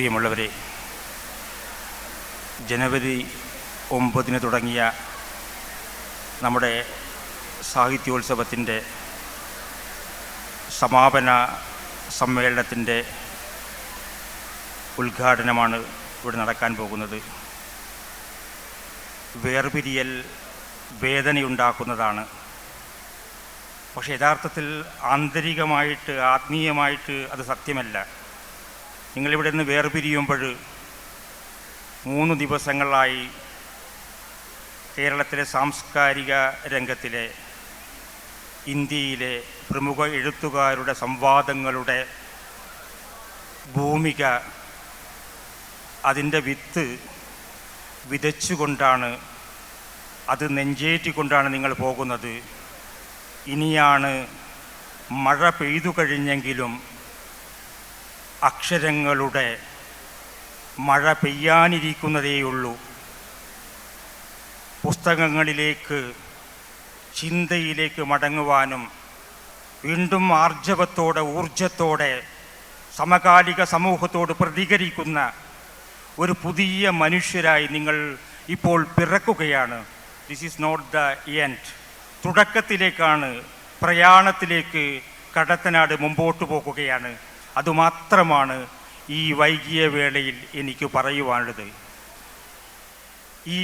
പ്രിയമുള്ളവരെ, ജനുവരി 9 തുടങ്ങിയ നമ്മുടെ സാഹിത്യോത്സവത്തിൻ്റെ സമാപന സമ്മേളനത്തിൻ്റെ ഉദ്ഘാടനമാണ് ഇവിടെ നടക്കാൻ പോകുന്നത്. വേർപിരിയൽ വേദനയുണ്ടാക്കുന്നതാണ്. പക്ഷേ യഥാർത്ഥത്തിൽ ആന്തരികമായിട്ട് ആത്മീയമായിട്ട് അത് സത്യമല്ല. നിങ്ങളിവിടെ നിന്ന് വേർപിരിയുമ്പോൾ 3 ദിവസങ്ങളായി കേരളത്തിലെ സാംസ്കാരിക രംഗത്തിലെ ഇന്ത്യയിലെ പ്രമുഖ എഴുത്തുകാരുടെ സംവാദങ്ങളുടെ ഭൂമിക, അതിൻ്റെ വിത്ത് വിതച്ചുകൊണ്ടാണ്, അത് നെഞ്ചേറ്റിക്കൊണ്ടാണ് നിങ്ങൾ പോകുന്നത്. ഇനിയാണ് മഴ പെയ്തു കഴിഞ്ഞെങ്കിലും അക്ഷരങ്ങളുടെ മഴ പെയ്യാനിരിക്കുന്നതേയുള്ളൂ. പുസ്തകങ്ങളിലേക്ക്, ചിന്തയിലേക്ക് മടങ്ങുവാനും വീണ്ടും ആർജവത്തോടെ, ഊർജത്തോടെ സമകാലിക സമൂഹത്തോട് പ്രതികരിക്കുന്ന ഒരു പുതിയ മനുഷ്യരായി നിങ്ങൾ ഇപ്പോൾ പിറക്കുകയാണ്. This is not the end. തുടക്കത്തിലേക്കാണ്, പ്രയാണത്തിലേക്ക് കടത്തനാട് മുമ്പോട്ട് പോകുകയാണ്. അതുമാത്രമാണ് ഈ വൈകിയ വേളയിൽ എനിക്ക് പറയുവാനുള്ളത്. ഈ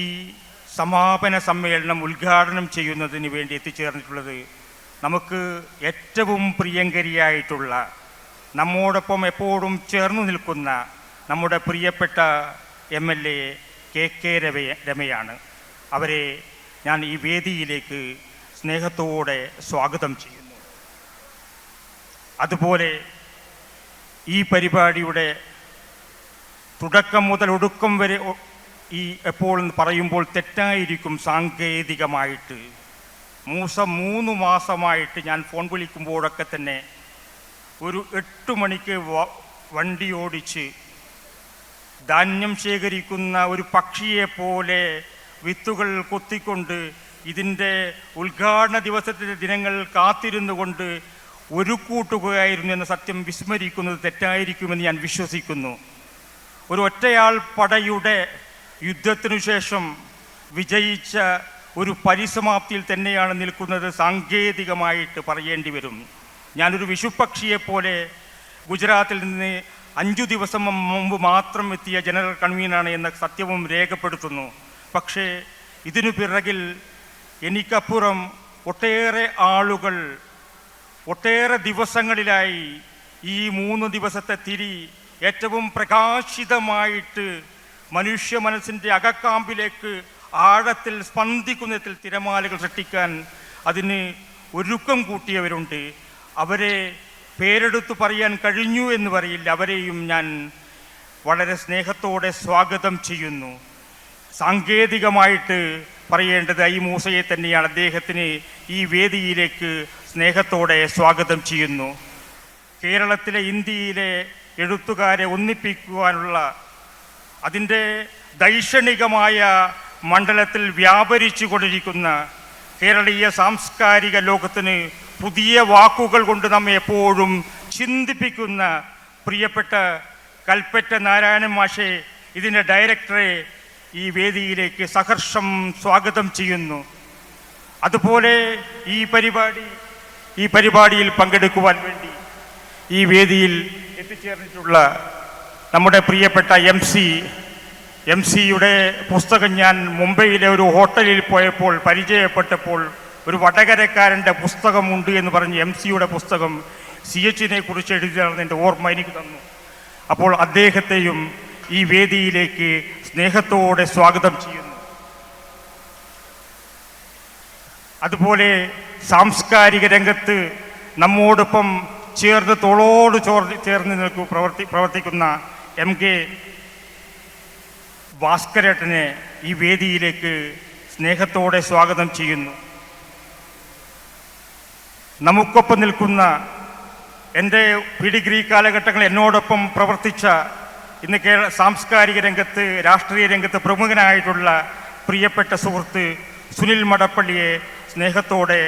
സമാപന സമ്മേളനം ഉദ്ഘാടനം ചെയ്യുന്നതിന് വേണ്ടി എത്തിച്ചേർന്നിട്ടുള്ളത് നമുക്ക് ഏറ്റവും പ്രിയങ്കരിയായിട്ടുള്ള, നമ്മോടൊപ്പം എപ്പോഴും ചേർന്നു നിൽക്കുന്ന നമ്മുടെ പ്രിയപ്പെട്ട MLA KK രമയാണ്. അവരെ ഞാൻ ഈ വേദിയിലേക്ക് സ്നേഹത്തോടെ സ്വാഗതം ചെയ്യുന്നു. അതുപോലെ ഈ പരിപാടിയുടെ തുടക്കം മുതൽ ഒടുക്കം വരെ ഈ എപ്പോൾ പറയുമ്പോൾ തെറ്റായിരിക്കും, സാങ്കേതികമായിട്ട് 3 മാസമായിട്ട് ഞാൻ ഫോൺ വിളിക്കുമ്പോഴൊക്കെ തന്നെ ഒരു 8 മണിക്ക് വണ്ടി ഓടിച്ച് ധാന്യം ശേഖരിക്കുന്ന ഒരു പക്ഷിയെപ്പോലെ വിത്തുകൾ കൊത്തിക്കൊണ്ട് ഇതിൻ്റെ ഉദ്ഘാടന ദിവസത്തിൻ്റെ ദിനങ്ങൾ കാത്തിരുന്നു കൊണ്ട് ഒരു കൂട്ടുകയായിരുന്നു എന്ന സത്യം വിസ്മരിക്കുന്നത് തെറ്റായിരിക്കുമെന്ന് ഞാൻ വിശ്വസിക്കുന്നു. ഒരു ഒറ്റയാൾ പടയുടെ യുദ്ധത്തിനു ശേഷം വിജയിച്ച ഒരു പരിസമാപ്തിയിൽ തന്നെയാണ് നിൽക്കുന്നത്. സാങ്കേതികമായിട്ട് പറയേണ്ടി വരും. ഞാനൊരു വിഷുപക്ഷിയെപ്പോലെ ഗുജറാത്തിൽ നിന്ന് 5 ദിവസം മുമ്പ് മാത്രം എത്തിയ ജനറൽ കൺവീനറാണ് എന്ന സത്യവും രേഖപ്പെടുത്തുന്നു. പക്ഷേ ഇതിനു പിറകിൽ എനിക്കപ്പുറം ഒട്ടേറെ ആളുകൾ ഒട്ടേറെ ദിവസങ്ങളിലായി ഈ 3 ദിവസത്തെ തിരി ഏറ്റവും പ്രകാശിതമായിട്ട് മനുഷ്യ മനസ്സിൻ്റെ അകക്കാമ്പിലേക്ക് ആഴത്തിൽ സ്പന്ദിക്കുന്നതിൽ തിരമാലകൾ സൃഷ്ടിക്കാൻ അതിന് ഒരുക്കം കൂട്ടിയവരുണ്ട്. അവരെ പേരെടുത്തു പറയാൻ കഴിഞ്ഞു എന്ന് പറയില്ല. അവരെയും ഞാൻ വളരെ സ്നേഹത്തോടെ സ്വാഗതം ചെയ്യുന്നു. സാങ്കേതികമായിട്ട് പറയേണ്ടത് ഈ മൂസയെ തന്നെയാണ്. അദ്ദേഹത്തിന് ഈ വേദിയിലേക്ക് സ്നേഹത്തോടെ സ്വാഗതം ചെയ്യുന്നു. കേരളത്തിലെ, ഇന്ത്യയിലെ എഴുത്തുകാരെ ഒന്നിപ്പിക്കുവാനുള്ള അതിൻ്റെ ദൈക്ഷണികമായ മണ്ഡലത്തിൽ വ്യാപരിച്ചു കൊണ്ടിരിക്കുന്ന കേരളീയ സാംസ്കാരിക ലോകത്തിന് പുതിയ വാക്കുകൾ കൊണ്ട് നമ്മെ എപ്പോഴും ചിന്തിപ്പിക്കുന്ന പ്രിയപ്പെട്ട കൽപ്പറ്റ നാരായണൻ മാഷെ, ഇതിൻ്റെ ഡയറക്ടറെ ഈ വേദിയിലേക്ക് സഹർഷം സ്വാഗതം ചെയ്യുന്നു. അതുപോലെ ഈ പരിപാടിയിൽ പങ്കെടുക്കുവാൻ വേണ്ടി ഈ വേദിയിൽ എത്തിച്ചേർന്നിട്ടുള്ള നമ്മുടെ പ്രിയപ്പെട്ട MC-യുടെ പുസ്തകം ഞാൻ മുംബൈയിലെ ഒരു ഹോട്ടലിൽ പോയപ്പോൾ പരിചയപ്പെട്ടപ്പോൾ ഒരു വടകരക്കാരൻ്റെ പുസ്തകമുണ്ട് എന്ന് പറഞ്ഞ് MC-യുടെ പുസ്തകം CH-നെ കുറിച്ച് എഴുതിയതാണെന്ന് എൻ്റെ ഓർമ്മ എനിക്ക് തന്നു. അപ്പോൾ അദ്ദേഹത്തെയും ഈ വേദിയിലേക്ക് സ്നേഹത്തോടെ സ്വാഗതം ചെയ്യുന്നു. അതുപോലെ സാംസ്കാരിക രംഗത്ത് നമ്മോടൊപ്പം ചേർന്ന് തോളോട് ചേർന്ന് പ്രവർത്തിക്കുന്ന MK ഭാസ്കരേട്ടനെ ഈ വേദിയിലേക്ക് സ്നേഹത്തോടെ സ്വാഗതം ചെയ്യുന്നു. നമുക്കൊപ്പം നിൽക്കുന്ന, എൻ്റെ ഡിഗ്രി കാലഘട്ടങ്ങളിൽ എന്നോടൊപ്പം പ്രവർത്തിച്ച, ഇന്ന് സാംസ്കാരിക രംഗത്ത്, രാഷ്ട്രീയ രംഗത്ത് പ്രമുഖനായിട്ടുള്ള പ്രിയപ്പെട്ട സുഹൃത്ത് സുനിൽ മടപ്പള്ളിയെ സ്നേഹത്തോടെ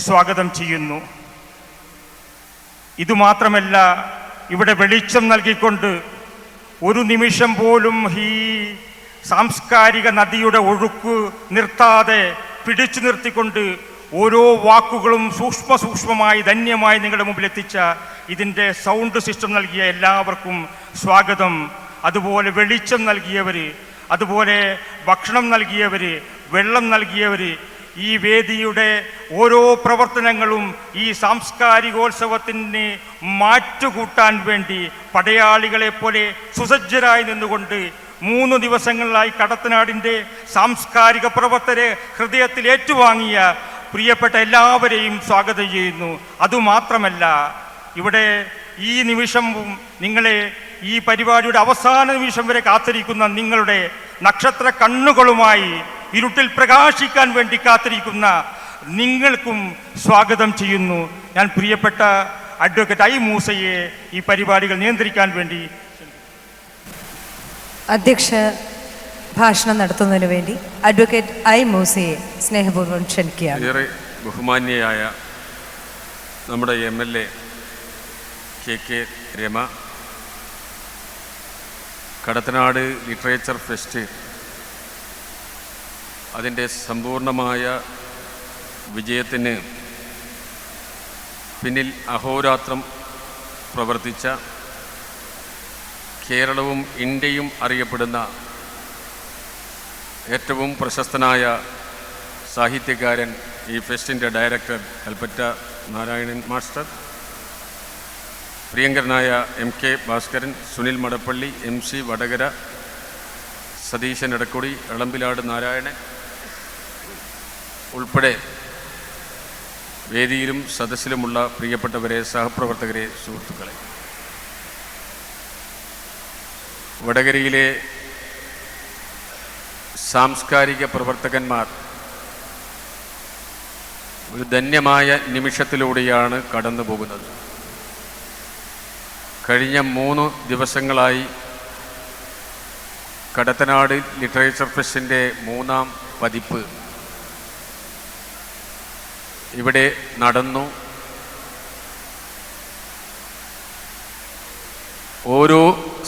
സ്വാഗതം ചെയ്യുന്നു. ഇതുമാത്രമല്ല, ഇവിടെ വെളിച്ചം നൽകിക്കൊണ്ട് ഒരു നിമിഷം പോലും ഈ സാംസ്കാരിക നദിയുടെ ഒഴുക്ക് നിർത്താതെ പിടിച്ചു നിർത്തിക്കൊണ്ട് ഓരോ വാക്കുകളും സൂക്ഷ്മമായി ധന്യമായി നിങ്ങളുടെ മുമ്പിൽ എത്തിച്ച ഇതിൻ്റെ സൗണ്ട് സിസ്റ്റം നൽകിയ എല്ലാവർക്കും സ്വാഗതം. അതുപോലെ വെളിച്ചം നൽകിയവർ, അതുപോലെ ഭക്ഷണം നൽകിയവർ, വെള്ളം നൽകിയവർ, ഈ വേദിയുടെ ഓരോ പ്രവർത്തനങ്ങളും ഈ സാംസ്കാരികോത്സവത്തിന് മാറ്റുകൂട്ടാൻ വേണ്ടി പടയാളികളെ പോലെ സുസജ്ജരായി നിന്നുകൊണ്ട് 3 ദിവസങ്ങളിലായി കടത്തനാടിൻ്റെ സാംസ്കാരിക പ്രവർത്തകരെ ഹൃദയത്തിൽ ഏറ്റുവാങ്ങിയ പ്രിയപ്പെട്ട എല്ലാവരെയും സ്വാഗതം ചെയ്യുന്നു. അതുമാത്രമല്ല, ഇവിടെ ഈ നിമിഷവും നിങ്ങളെ ഈ പരിപാടിയുടെ അവസാന നിമിഷം വരെ കാത്തിരിക്കുന്ന നിങ്ങളുടെ നക്ഷത്ര കണ്ണുകളുമായി ഇരുട്ടിൽ പ്രകാശിക്കാൻ വേണ്ടി കാത്തിരിക്കുന്ന നിങ്ങൾക്കും സ്വാഗതം ചെയ്യുന്നു. ഞാൻ പ്രിയപ്പെട്ട അഡ്വക്കേറ്റ് ഐ മൂസയെ ഈ പരിപാടികൾ നിയന്ത്രിക്കാൻ വേണ്ടി അധ്യക്ഷ ഭാഷണം നടത്തുന്നതിന് വേണ്ടി അഡ്വക്കേറ്റ് ഐ മൂസയെ സ്നേഹപൂർവ്വം ക്ഷണിക്കുകയാണ്. ഏറെ ബഹുമാന്യയായ നമ്മുടെ MLA KK Rama, Kadathanad literature fest അതിൻ്റെ സമ്പൂർണമായ വിജയത്തിന് പിന്നിൽ അഹോരാത്രം പ്രവർത്തിച്ച കേരളവും ഇന്ത്യയും അറിയപ്പെടുന്ന ഏറ്റവും പ്രശസ്തനായ സാഹിത്യകാരൻ, ഈ ഫെസ്റ്റിൻ്റെ ഡയറക്ടർ കൽപ്പറ്റ നാരായണൻ മാസ്റ്റർ, പ്രിയങ്കരനായ MK ഭാസ്കരൻ, സുനിൽ മടപ്പള്ളി, MC വടകര, സതീശൻ എടക്കൊടി, എളമ്പിലാട് നാരായണൻ ഉൾപ്പെടെ വേദിയിലും സദസ്സിലുമുള്ള പ്രിയപ്പെട്ടവരെ, സഹപ്രവർത്തകരെ, സുഹൃത്തുക്കളെ, വടകരയിലെ സാംസ്കാരിക പ്രവർത്തകന്മാർ ഒരു ധന്യമായ നിമിഷത്തിലൂടെയാണ് കടന്നു പോകുന്നത്. കഴിഞ്ഞ 3 ദിവസങ്ങളായി കടത്തനാട് ലിറ്ററേച്ചർ ഫെസ്റ്റിൻ്റെ 3ാം പതിപ്പ് ഇവിടെ നടന്നു. ഓരോ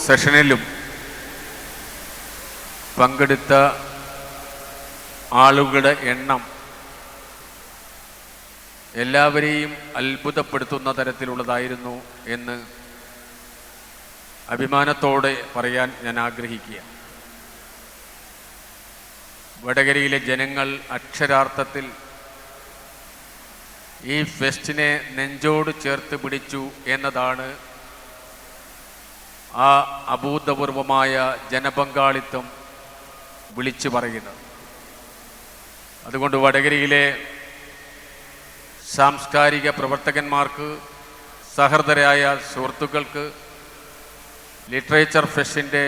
സെഷനിലും പങ്കെടുത്ത ആളുകളുടെ എണ്ണം എല്ലാവരെയും അത്ഭുതപ്പെടുത്തുന്ന തരത്തിലുള്ളതായിരുന്നു എന്ന് അഭിമാനത്തോടെ പറയാൻ ഞാൻ ആഗ്രഹിക്കുക. വടകരയിലെ ജനങ്ങൾ അക്ഷരാർത്ഥത്തിൽ ഈ ഫെസ്റ്റിനെ നെഞ്ചോട് ചേർത്ത് പിടിച്ചു എന്നതാണ് ആ അഭൂതപൂർവമായ ജനപങ്കാളിത്തം വിളിച്ചു പറയുന്നത്. അതുകൊണ്ട് വടകരയിലെ സാംസ്കാരിക പ്രവർത്തകന്മാർക്ക്, സഹൃദരായ സുഹൃത്തുക്കൾക്ക്, ലിറ്ററേച്ചർ ഫെസ്റ്റിൻ്റെ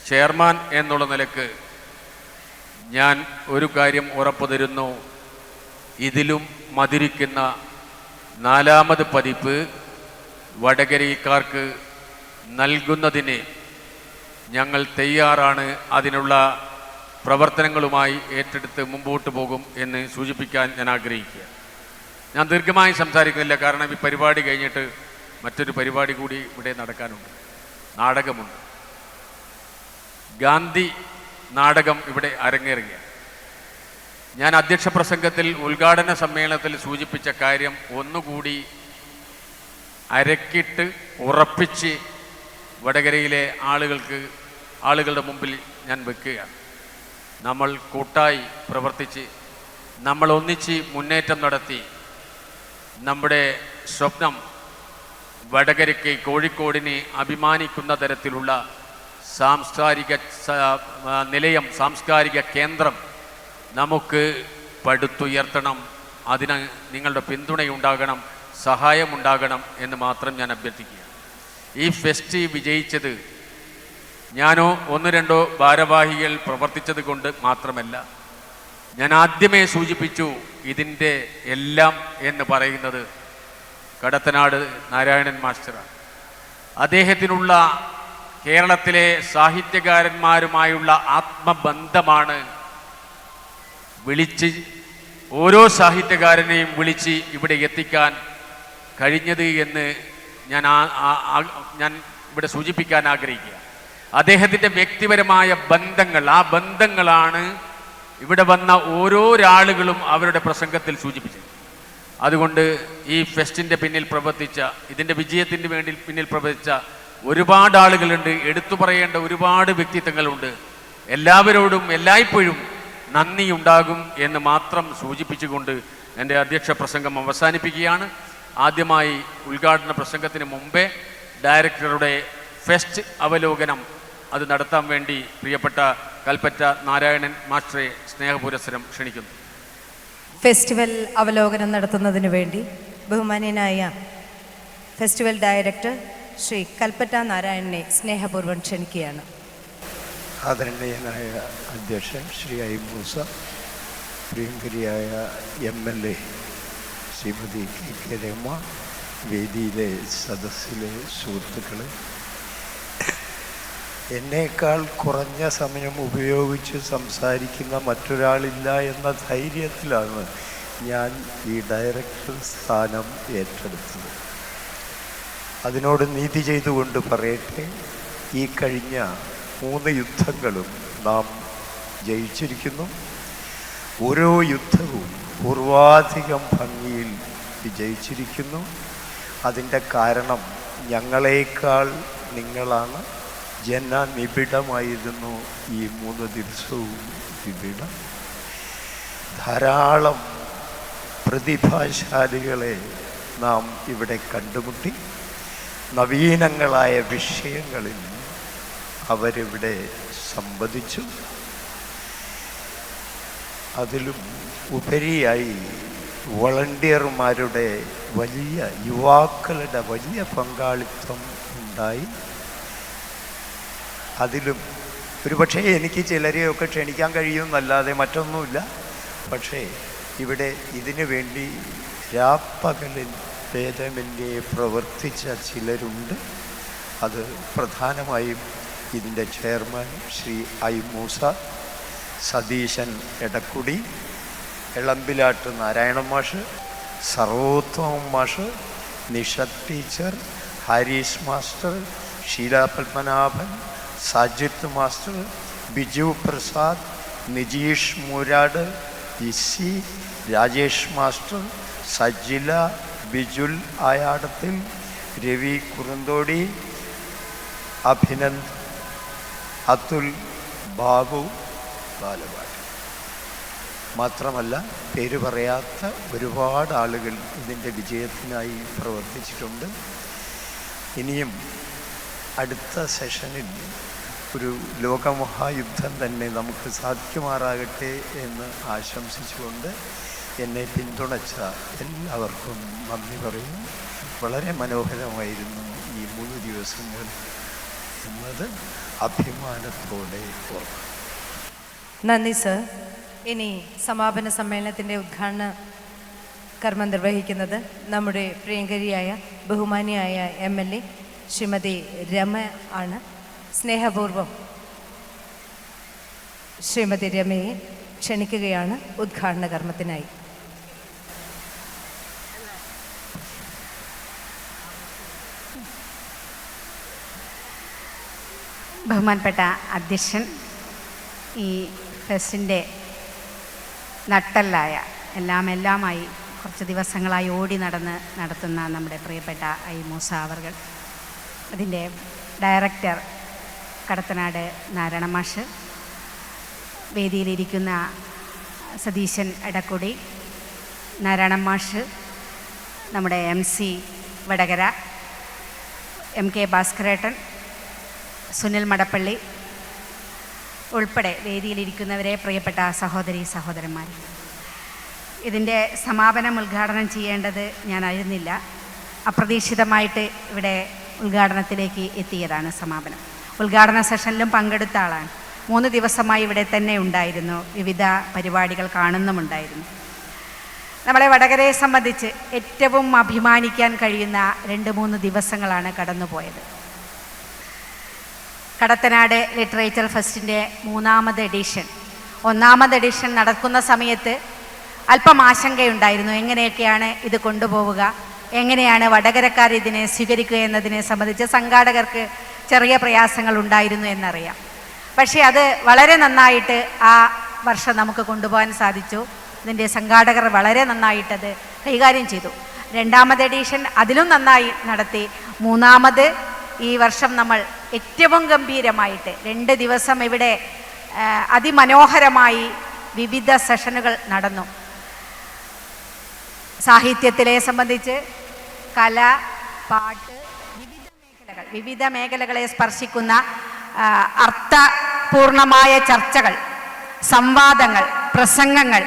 ചെയർമാൻ എന്നുള്ള നിലക്ക് ഞാൻ ഒരു കാര്യം ഉറപ്പു തരുന്നു. ഇതിലും മധുരിക്കുന്ന 4ാമത് പതിപ്പ് വടകരക്കാർക്ക് നൽകുന്നതിന് ഞങ്ങൾ തയ്യാറാണ്. അതിനുള്ള പ്രവർത്തനങ്ങളുമായി ഏറ്റെടുത്ത് മുമ്പോട്ട് പോകും എന്ന് സൂചിപ്പിക്കാൻ ഞാൻ ആഗ്രഹിക്കുക. ഞാൻ ദീർഘമായി സംസാരിക്കുന്നില്ല, കാരണം ഈ പരിപാടി കഴിഞ്ഞിട്ട് മറ്റൊരു പരിപാടി കൂടി ഇവിടെ നടക്കാനുണ്ട്. നാടകമുണ്ട്. ഗാന്ധി നാടകം ഇവിടെ അരങ്ങേറുക. ഞാൻ അധ്യക്ഷ പ്രസംഗത്തിൽ ഉദ്ഘാടന സമ്മേളനത്തിൽ സൂചിപ്പിച്ച കാര്യം ഒന്നുകൂടി അരക്കിട്ട് ഉറപ്പിച്ച് വടകരയിലെ ആളുകളുടെ മുമ്പിൽ ഞാൻ വെക്കുകയാണ്. നമ്മൾ കൂട്ടായി പ്രവർത്തിച്ച്, നമ്മൾ ഒന്നിച്ച് മുന്നേറ്റം നടത്തി നമ്മുടെ സ്വപ്നം വടകരയ്ക്ക്, കോഴിക്കോടിനെ അഭിമാനിക്കുന്ന തരത്തിലുള്ള സാംസ്കാരിക നിലയം, സാംസ്കാരിക കേന്ദ്രം നമുക്ക് പടുത്തുയർത്തണം. അതിന് നിങ്ങളുടെ പിന്തുണയുണ്ടാകണം, സഹായമുണ്ടാകണം എന്ന് മാത്രം ഞാൻ അഭ്യർത്ഥിക്കുക. ഈ ഫെസ്റ്റ് വിജയിച്ചത് ഞാനോ 1-2 ഭാരവാഹികൾ പ്രവർത്തിച്ചത് കൊണ്ട് മാത്രമല്ല. ഞാൻ ആദ്യമേ സൂചിപ്പിച്ചു, ഇതിൻ്റെ എല്ലാം എന്ന് പറയുന്നത് കടത്തനാട് നാരായണൻ മാസ്റ്ററാണ്. അദ്ദേഹത്തിനുള്ള കേരളത്തിലെ സാഹിത്യകാരന്മാരുമായുള്ള ആത്മബന്ധമാണ് ഓരോ സാഹിത്യകാരനെയും വിളിച്ച് ഇവിടെ എത്തിക്കാൻ കഴിഞ്ഞത് എന്ന് ഞാൻ ഇവിടെ സൂചിപ്പിക്കാൻ ആഗ്രഹിക്കുക. അദ്ദേഹത്തിൻ്റെ വ്യക്തിപരമായ ബന്ധങ്ങൾ, ആ ബന്ധങ്ങളാണ് ഇവിടെ വന്ന ഓരോരാളുകളും അവരുടെ പ്രസംഗത്തിൽ സൂചിപ്പിച്ചത്. അതുകൊണ്ട് ഈ ഫെസ്റ്റിൻ്റെ പിന്നിൽ പ്രവർത്തിച്ച, ഇതിൻ്റെ വിജയത്തിൻ്റെ വേണ്ടി പിന്നിൽ പ്രവർത്തിച്ച ഒരുപാട് ആളുകളുണ്ട്, എടുത്തു പറയേണ്ട ഒരുപാട് വ്യക്തിത്വങ്ങളുണ്ട്. എല്ലാവരോടും എല്ലായ്പ്പോഴും നന്ദിയുണ്ടാകും എന്ന് മാത്രം സൂചിപ്പിച്ചുകൊണ്ട് എൻ്റെ അധ്യക്ഷ പ്രസംഗം അവസാനിപ്പിക്കുകയാണ്. ആദ്യമായി ഉദ്ഘാടന പ്രസംഗത്തിന് മുമ്പേ ഡയറക്ടറുടെ ഫെസ്റ്റ് അവലോകനം അത് നടത്താൻ വേണ്ടി പ്രിയപ്പെട്ട കൽപ്പറ്റ നാരായണൻ മാസ്റ്ററെ സ്നേഹപുരസ്സരം ക്ഷണിക്കുന്നു. ഫെസ്റ്റിവൽ അവലോകനം നടത്തുന്നതിന് വേണ്ടി ബഹുമാന്യനായ ഫെസ്റ്റിവൽ ഡയറക്ടർ ശ്രീ കൽപ്പറ്റ നാരായണനെ സ്നേഹപൂർവ്വം ക്ഷണിക്കുകയാണ്. ആദരണീയനായ അധ്യക്ഷൻ ശ്രീ ഐ മൂസ, പ്രിയങ്കരിയായ MLA ശ്രീമതി KK രമ, വേദിയിലെ സദസ്സിലെ സുഹൃത്തുക്കളെ, എന്നേക്കാൾ കുറഞ്ഞ സമയം ഉപയോഗിച്ച് സംസാരിക്കുന്ന മറ്റൊരാളില്ല എന്ന ധൈര്യത്തിലാണ് ഞാൻ ഈ ഡയറക്ടർ സ്ഥാനം ഏറ്റെടുത്തത്. അതിനോട് നീതി ചെയ്തുകൊണ്ട് പറയട്ടെ, ഈ കഴിഞ്ഞ 3 യുദ്ധങ്ങളും നാം ജയിച്ചിരിക്കുന്നു. ഓരോ യുദ്ധവും പൂർവാധികം ഭംഗിയിൽ വിജയിച്ചിരിക്കുന്നു. അതിൻ്റെ കാരണം ഞങ്ങളേക്കാൾ നിങ്ങളാണ്. ജനനിബിഡമായിരുന്നു ഈ 3 ദിവസവും നിബിഡം. ധാരാളം പ്രതിഭാശാലികളെ നാം ഇവിടെ കണ്ടുമുട്ടി. നവീനങ്ങളായ വിഷയങ്ങളിൽ അവരിവിടെ സംവദിച്ചു. അതിലും ഉപരിയായി വളണ്ടിയർമാരുടെ യുവാക്കളുടെ വലിയ പങ്കാളിത്തം ഉണ്ടായി. അതിലും ഒരുപക്ഷേ എനിക്ക് ചിലരെയൊക്കെ ക്ഷണിക്കാൻ കഴിയുമെന്നല്ലാതെ മറ്റൊന്നുമില്ല. പക്ഷേ ഇവിടെ ഇതിനു വേണ്ടി രാപ്പകലിൽ ഭേദമന്യേ പ്രവർത്തിച്ച ചിലരുണ്ട്. അത് പ്രധാനമായും ഇതിൻ്റെ ചെയർമാൻ ശ്രീ ഐ മൂസ, സതീശൻ എടക്കുടി, എളമ്പിലാട്ട് നാരായണൻ മാഷ്, സർവോത്തമൻ മാഷ്, Nisha teacher, Harish master, Sheela Padmanabhan, Sajith master, Biju Prasad, Nijeesh Moorad, ഇസി, രാജേഷ് മാസ്റ്റർ, സജില, ബിജുൽ ആയാടത്തിൽ, രവി കുറുന്തോടി, അഭിനന്ദ്, അതുൽ, ബാബു, ബാലപാട്. മാത്രമല്ല പേര് പറയാത്ത ഒരുപാട് ആളുകൾ ഇതിൻ്റെ വിജയത്തിനായി പ്രവർത്തിച്ചിട്ടുണ്ട്. ഇനിയും അടുത്ത സെഷനിൽ ഒരു ലോകമഹായുദ്ധം തന്നെ നമുക്ക് സാധിക്കുമാറാകട്ടെ എന്ന് ആശംസിച്ചുകൊണ്ട് എന്നെ പിന്തുണച്ച എല്ലാവർക്കും നന്ദി പറയുന്നു. വളരെ മനോഹരമായിരുന്നു ഈ 3 ദിവസങ്ങൾ എന്നത് അഭിമാനത്തോടെ ഓർക്കും. നന്ദി സർ. ഇനി സമാപന സമ്മേളനത്തിൻ്റെ ഉദ്ഘാടന കർമ്മം നിർവഹിക്കുന്നത് നമ്മുടെ പ്രിയങ്കരിയായ ബഹുമാനിയായ MLA ശ്രീമതി രമ ആണ്. സ്നേഹപൂർവം ശ്രീമതി രമയെ ക്ഷണിക്കുകയാണ് ഉദ്ഘാടന കർമ്മത്തിനായി. ബഹുമാനപ്പെട്ട അധ്യക്ഷൻ, ഈ ഫെസ്റ്റിൻ്റെ നട്ടെല്ലായ എല്ലാമായി കുറച്ച് ദിവസങ്ങളായി ഓടി നടത്തുന്ന നമ്മുടെ പ്രിയപ്പെട്ട ഐ മൂസ അവർകൾ, അതിൻ്റെ ഡയറക്ടർ കടത്തനാട് നാരായണൻ മാഷ്, വേദിയിലിരിക്കുന്ന സതീശൻ എടക്കുടി, നാരായണൻ മാഷ്, നമ്മുടെ MC വടകര, MK ഭാസ്കരേട്ടൻ, സുനിൽ മടപ്പള്ളി ഉൾപ്പെടെ വേദിയിലിരിക്കുന്നവരെ, പ്രിയപ്പെട്ട സഹോദരി സഹോദരന്മാർ, ഇതിൻ്റെ സമാപനം ഉദ്ഘാടനം ചെയ്യേണ്ടത് ഞാനായിരുന്നില്ല. അപ്രതീക്ഷിതമായിട്ട് ഇവിടെ ഉദ്ഘാടനത്തിലേക്ക് എത്തിയതാണ് സമാപനം. ഉദ്ഘാടന സെഷനിലും പങ്കെടുത്ത ആളാണ്. 3 ദിവസമായി ഇവിടെ തന്നെ ഉണ്ടായിരുന്നു. വിവിധ പരിപാടികൾ കാണുന്നുമുണ്ടായിരുന്നു. നമ്മളെ വടകരയെ സംബന്ധിച്ച് ഏറ്റവും അഭിമാനിക്കാൻ കഴിയുന്ന 2-3 ദിവസങ്ങളാണ് കടന്നുപോയത്. കടത്തനാട് ലിറ്ററേച്ചർ ഫെസ്റ്റിൻ്റെ 3ാമത് എഡിഷൻ, 1ാമത് എഡിഷൻ നടക്കുന്ന സമയത്ത് അല്പം ആശങ്കയുണ്ടായിരുന്നു. എങ്ങനെയൊക്കെയാണ് ഇത് കൊണ്ടുപോവുക, എങ്ങനെയാണ് വടകരക്കാർ ഇതിനെ സ്വീകരിക്കുക എന്നതിനെ സംബന്ധിച്ച് സംഘാടകർക്ക് ചെറിയ പ്രയാസങ്ങൾ ഉണ്ടായിരുന്നു എന്നറിയാം. പക്ഷേ അത് വളരെ നന്നായിട്ട് ആ വർഷം നമുക്ക് കൊണ്ടുപോകാൻ സാധിച്ചു. ഇതിൻ്റെ സംഘാടകർ വളരെ നന്നായിട്ടത് കൈകാര്യം ചെയ്തു. രണ്ടാമത് എഡിഷൻ അതിലും നന്നായി നടത്തി. മൂന്നാമത് ഈ വർഷം നമ്മൾ ഏറ്റവും ഗംഭീരമായിട്ട് 2 ദിവസം ഇവിടെ അതിമനോഹരമായി വിവിധ സെഷനുകൾ നടന്നു. സാഹിത്യത്തിലെ സംബന്ധിച്ച് കല, പാട്ട്, വിവിധ മേഖലകളെ സ്പർശിക്കുന്ന അർത്ഥപൂർണമായ ചർച്ചകൾ, സംവാദങ്ങൾ, പ്രസംഗങ്ങൾ,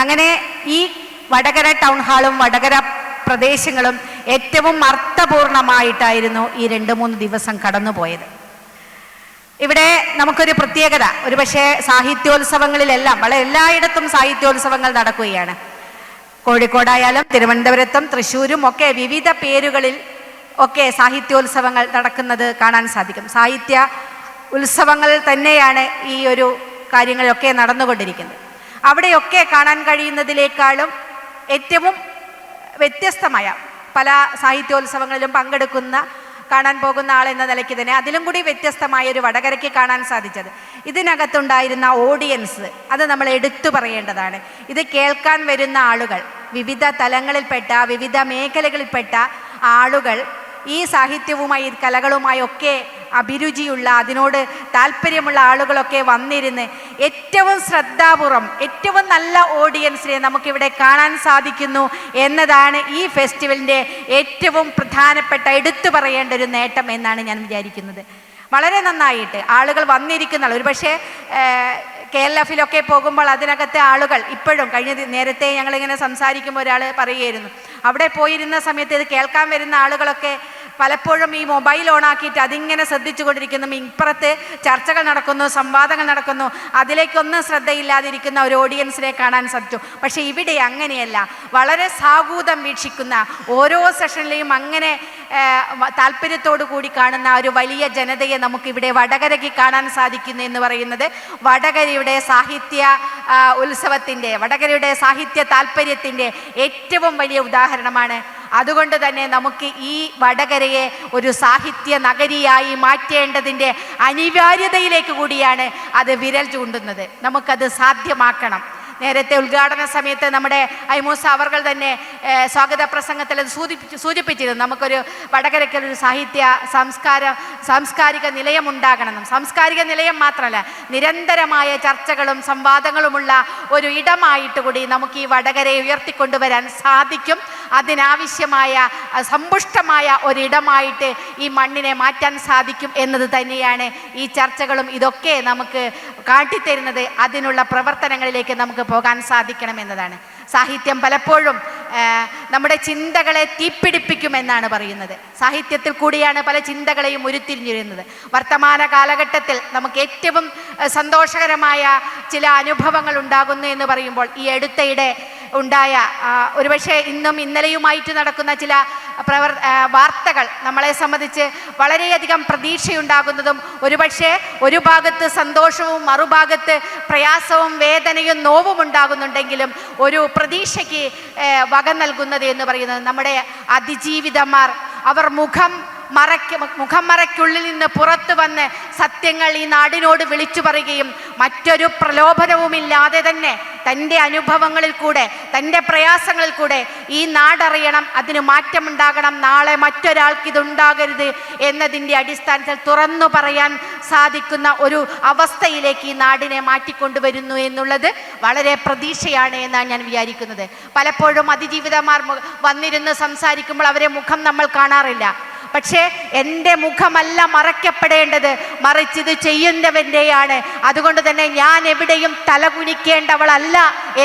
അങ്ങനെ ഈ വടകര ടൗൺ ഹാളും വടകര പ്രദേശങ്ങളും ഏറ്റവും അർത്ഥപൂർണമായിട്ടായിരുന്നു ഈ 2-3 ദിവസം കടന്നുപോയത്. ഇവിടെ നമുക്കൊരു പ്രത്യേകത, ഒരുപക്ഷെ സാഹിത്യോത്സവങ്ങളിലെല്ലാം എല്ലായിടത്തും സാഹിത്യോത്സവങ്ങൾ നടക്കുകയാണ്. കോഴിക്കോടായാലും തിരുവനന്തപുരത്തും തൃശ്ശൂരും ഒക്കെ വിവിധ പേരുകളിൽ ഒക്കെ സാഹിത്യോത്സവങ്ങൾ നടക്കുന്നത് കാണാൻ സാധിക്കും. സാഹിത്യ ഉത്സവങ്ങൾ തന്നെയാണ് ഈ ഒരു കാര്യങ്ങളൊക്കെ നടന്നുകൊണ്ടിരിക്കുന്നത്. അവിടെയൊക്കെ കാണാൻ കഴിയുന്നതിനേക്കാളും ഏറ്റവും വ്യത്യസ്തമായ പല സാഹിത്യോത്സവങ്ങളിലും പങ്കെടുക്കുന്ന കാണാൻ പോകുന്ന ആൾ എന്ന നിലയ്ക്ക് തന്നെ അതിലും കൂടി വ്യത്യസ്തമായ ഒരു വടകരയ്ക്ക് കാണാൻ സാധിച്ചത് ഇതിനകത്തുണ്ടായിരുന്ന ഓഡിയൻസ്, അത് നമ്മൾ എടുത്തു പറയേണ്ടതാണ്. ഇത് കേൾക്കാൻ വരുന്ന ആളുകൾ, വിവിധ തലങ്ങളിൽപ്പെട്ട വിവിധ മേഖലകളിൽപ്പെട്ട ആളുകൾ ഈ സാഹിത്യവുമായി കലകളുമായി ഒക്കെ അഭിരുചിയുള്ള, അതിനോട് താല്പര്യമുള്ള ആളുകളൊക്കെ വന്നിരുന്ന് ഏറ്റവും ശ്രദ്ധാപൂർവം ഏറ്റവും നല്ല ഓഡിയൻസിനെ നമുക്കിവിടെ കാണാൻ സാധിക്കുന്നു എന്നതാണ് ഈ ഫെസ്റ്റിവലിൻ്റെ ഏറ്റവും പ്രധാനപ്പെട്ട എടുത്തു പറയേണ്ട ഒരു നേട്ടം എന്നാണ് ഞാൻ വിചാരിക്കുന്നത്. വളരെ നന്നായിട്ട് ആളുകൾ വന്നിരിക്കുന്ന, ഒരുപക്ഷെ KLF-ലൊക്കെ പോകുമ്പോൾ അതിനകത്തെ ആളുകൾ ഇപ്പോഴും നേരത്തെ ഞങ്ങളിങ്ങനെ സംസാരിക്കുമ്പോൾ ഒരാൾ പറയുമായിരുന്നു, അവിടെ പോയിരുന്ന സമയത്ത് ഇത് കേൾക്കാൻ വരുന്ന ആളുകളൊക്കെ പലപ്പോഴും ഈ മൊബൈൽ ഓണാക്കിയിട്ട് അതിങ്ങനെ ശ്രദ്ധിച്ചു കൊണ്ടിരിക്കുന്നു. ഇപ്പുറത്ത് ചർച്ചകൾ നടക്കുന്നു, സംവാദങ്ങൾ നടക്കുന്നു, അതിലേക്കൊന്നും ശ്രദ്ധയില്ലാതിരിക്കുന്ന ഒരു ഓഡിയൻസിനെ കാണാൻ സാധിച്ചു. പക്ഷേ ഇവിടെ അങ്ങനെയല്ല, വളരെ സാഗൂതം വീക്ഷിക്കുന്ന, ഓരോ സെഷനിലെയും അങ്ങനെ താല്പര്യത്തോടു കൂടി കാണുന്ന ഒരു വലിയ ജനതയെ നമുക്കിവിടെ വടകരയ്ക്ക് കാണാൻ സാധിക്കുന്നു എന്ന് പറയുന്നത് വടകരയുടെ സാഹിത്യ ഉത്സവത്തിൻ്റെ, വടകരയുടെ സാഹിത്യ താല്പര്യത്തിൻ്റെ ഏറ്റവും വലിയ ഉദാഹരണമാണ്. അതുകൊണ്ട് തന്നെ നമുക്ക് ഈ വടകരയെ ഒരു സാഹിത്യ നഗരിയായി മാറ്റേണ്ടതിൻ്റെ അനിവാര്യതയിലേക്ക് കൂടിയാണ് അത് വിരൽ ചൂണ്ടുന്നത്. നമുക്കത് സാധ്യമാക്കണം. നേരത്തെ ഉദ്ഘാടന സമയത്ത് നമ്മുടെ ഐമൂസ അവർകൾ തന്നെ സ്വാഗത പ്രസംഗത്തിൽ അത് സൂചിപ്പിച്ചിരുന്നു. നമുക്കൊരു വടകരയ്ക്കൊരു സാംസ്കാരിക നിലയം ഉണ്ടാകണം. സാംസ്കാരിക നിലയം മാത്രമല്ല, നിരന്തരമായ ചർച്ചകളും സംവാദങ്ങളുമുള്ള ഒരു ഇടമായിട്ട് കൂടി നമുക്ക് ഈ വടകരയെ ഉയർത്തിക്കൊണ്ടുവരാൻ സാധിക്കും. അതിനാവശ്യമായ സമ്പുഷ്ടമായ ഒരിടമായിട്ട് ഈ മണ്ണിനെ മാറ്റാൻ സാധിക്കും എന്നത് തന്നെയാണ് ഈ ചർച്ചകളും ഇതൊക്കെ നമുക്ക് കാട്ടിത്തരുന്നത്. അതിനുള്ള പ്രവർത്തനങ്ങളിലേക്ക് നമുക്ക് പോകാൻ സാധിക്കണം എന്നതാണ്. സാഹിത്യം പലപ്പോഴും നമ്മുടെ ചിന്തകളെ തീപ്പിടിപ്പിക്കുമെന്നാണ് പറയുന്നത്. സാഹിത്യത്തിൽ കൂടിയാണ് പല ചിന്തകളെയും ഉരുത്തിരിഞ്ഞിരുന്നത്. വർത്തമാന കാലഘട്ടത്തിൽ നമുക്ക് ഏറ്റവും സന്തോഷകരമായ ചില അനുഭവങ്ങൾ ഉണ്ടാകുന്നു എന്ന് പറയുമ്പോൾ ഈ അടുത്തയിടെ ഉണ്ടായ ഒരുപക്ഷെ ഇന്നും ഇന്നലെയുമായിട്ട് നടക്കുന്ന ചില വാർത്തകൾ നമ്മളെ സംബന്ധിച്ച് വളരെയധികം പ്രതീക്ഷയുണ്ടാകുന്നതും, ഒരുപക്ഷെ ഒരു ഭാഗത്ത് സന്തോഷവും മറുഭാഗത്ത് പ്രയാസവും വേദനയും നോവും ഉണ്ടാകുന്നുണ്ടെങ്കിലും ഒരു പ്രതീക്ഷയ്ക്ക് വക നൽകുന്നത് എന്ന് പറയുന്നത് നമ്മുടെ അതിജീവിതന്മാർ, അവർ മുഖം മറയ്ക്കുള്ളിൽ നിന്ന് പുറത്തു വന്ന് സത്യങ്ങൾ ഈ നാടിനോട് വിളിച്ചു പറയുകയും മറ്റൊരു പ്രലോഭനവുമില്ലാതെ തന്നെ തൻ്റെ അനുഭവങ്ങളിൽ കൂടെ, തൻ്റെ പ്രയാസങ്ങളിൽ കൂടെ ഈ നാടറിയണം, അതിന് മാറ്റമുണ്ടാകണം, നാളെ മറ്റൊരാൾക്കിതുണ്ടാകരുത് എന്നതിൻ്റെ അടിസ്ഥാനത്തിൽ തുറന്നു പറയാൻ സാധിക്കുന്ന ഒരു അവസ്ഥയിലേക്ക് ഈ നാടിനെ മാറ്റിക്കൊണ്ടുവരുന്നു എന്നുള്ളത് വളരെ പ്രതീക്ഷയാണ് എന്നാണ് ഞാൻ വിചാരിക്കുന്നത്. പലപ്പോഴും അതിജീവിതന്മാർ വന്നിരുന്ന് സംസാരിക്കുമ്പോൾ അവരെ മുഖം നമ്മൾ കാണാറില്ല. പക്ഷേ എൻ്റെ മുഖമല്ല മറയ്ക്കപ്പെടേണ്ടത്, മറിച്ച് ഇത് ചെയ്യുന്നവൻ്റെയാണ്. അതുകൊണ്ട് തന്നെ ഞാൻ എവിടെയും തലകുനിക്കേണ്ടവളല്ല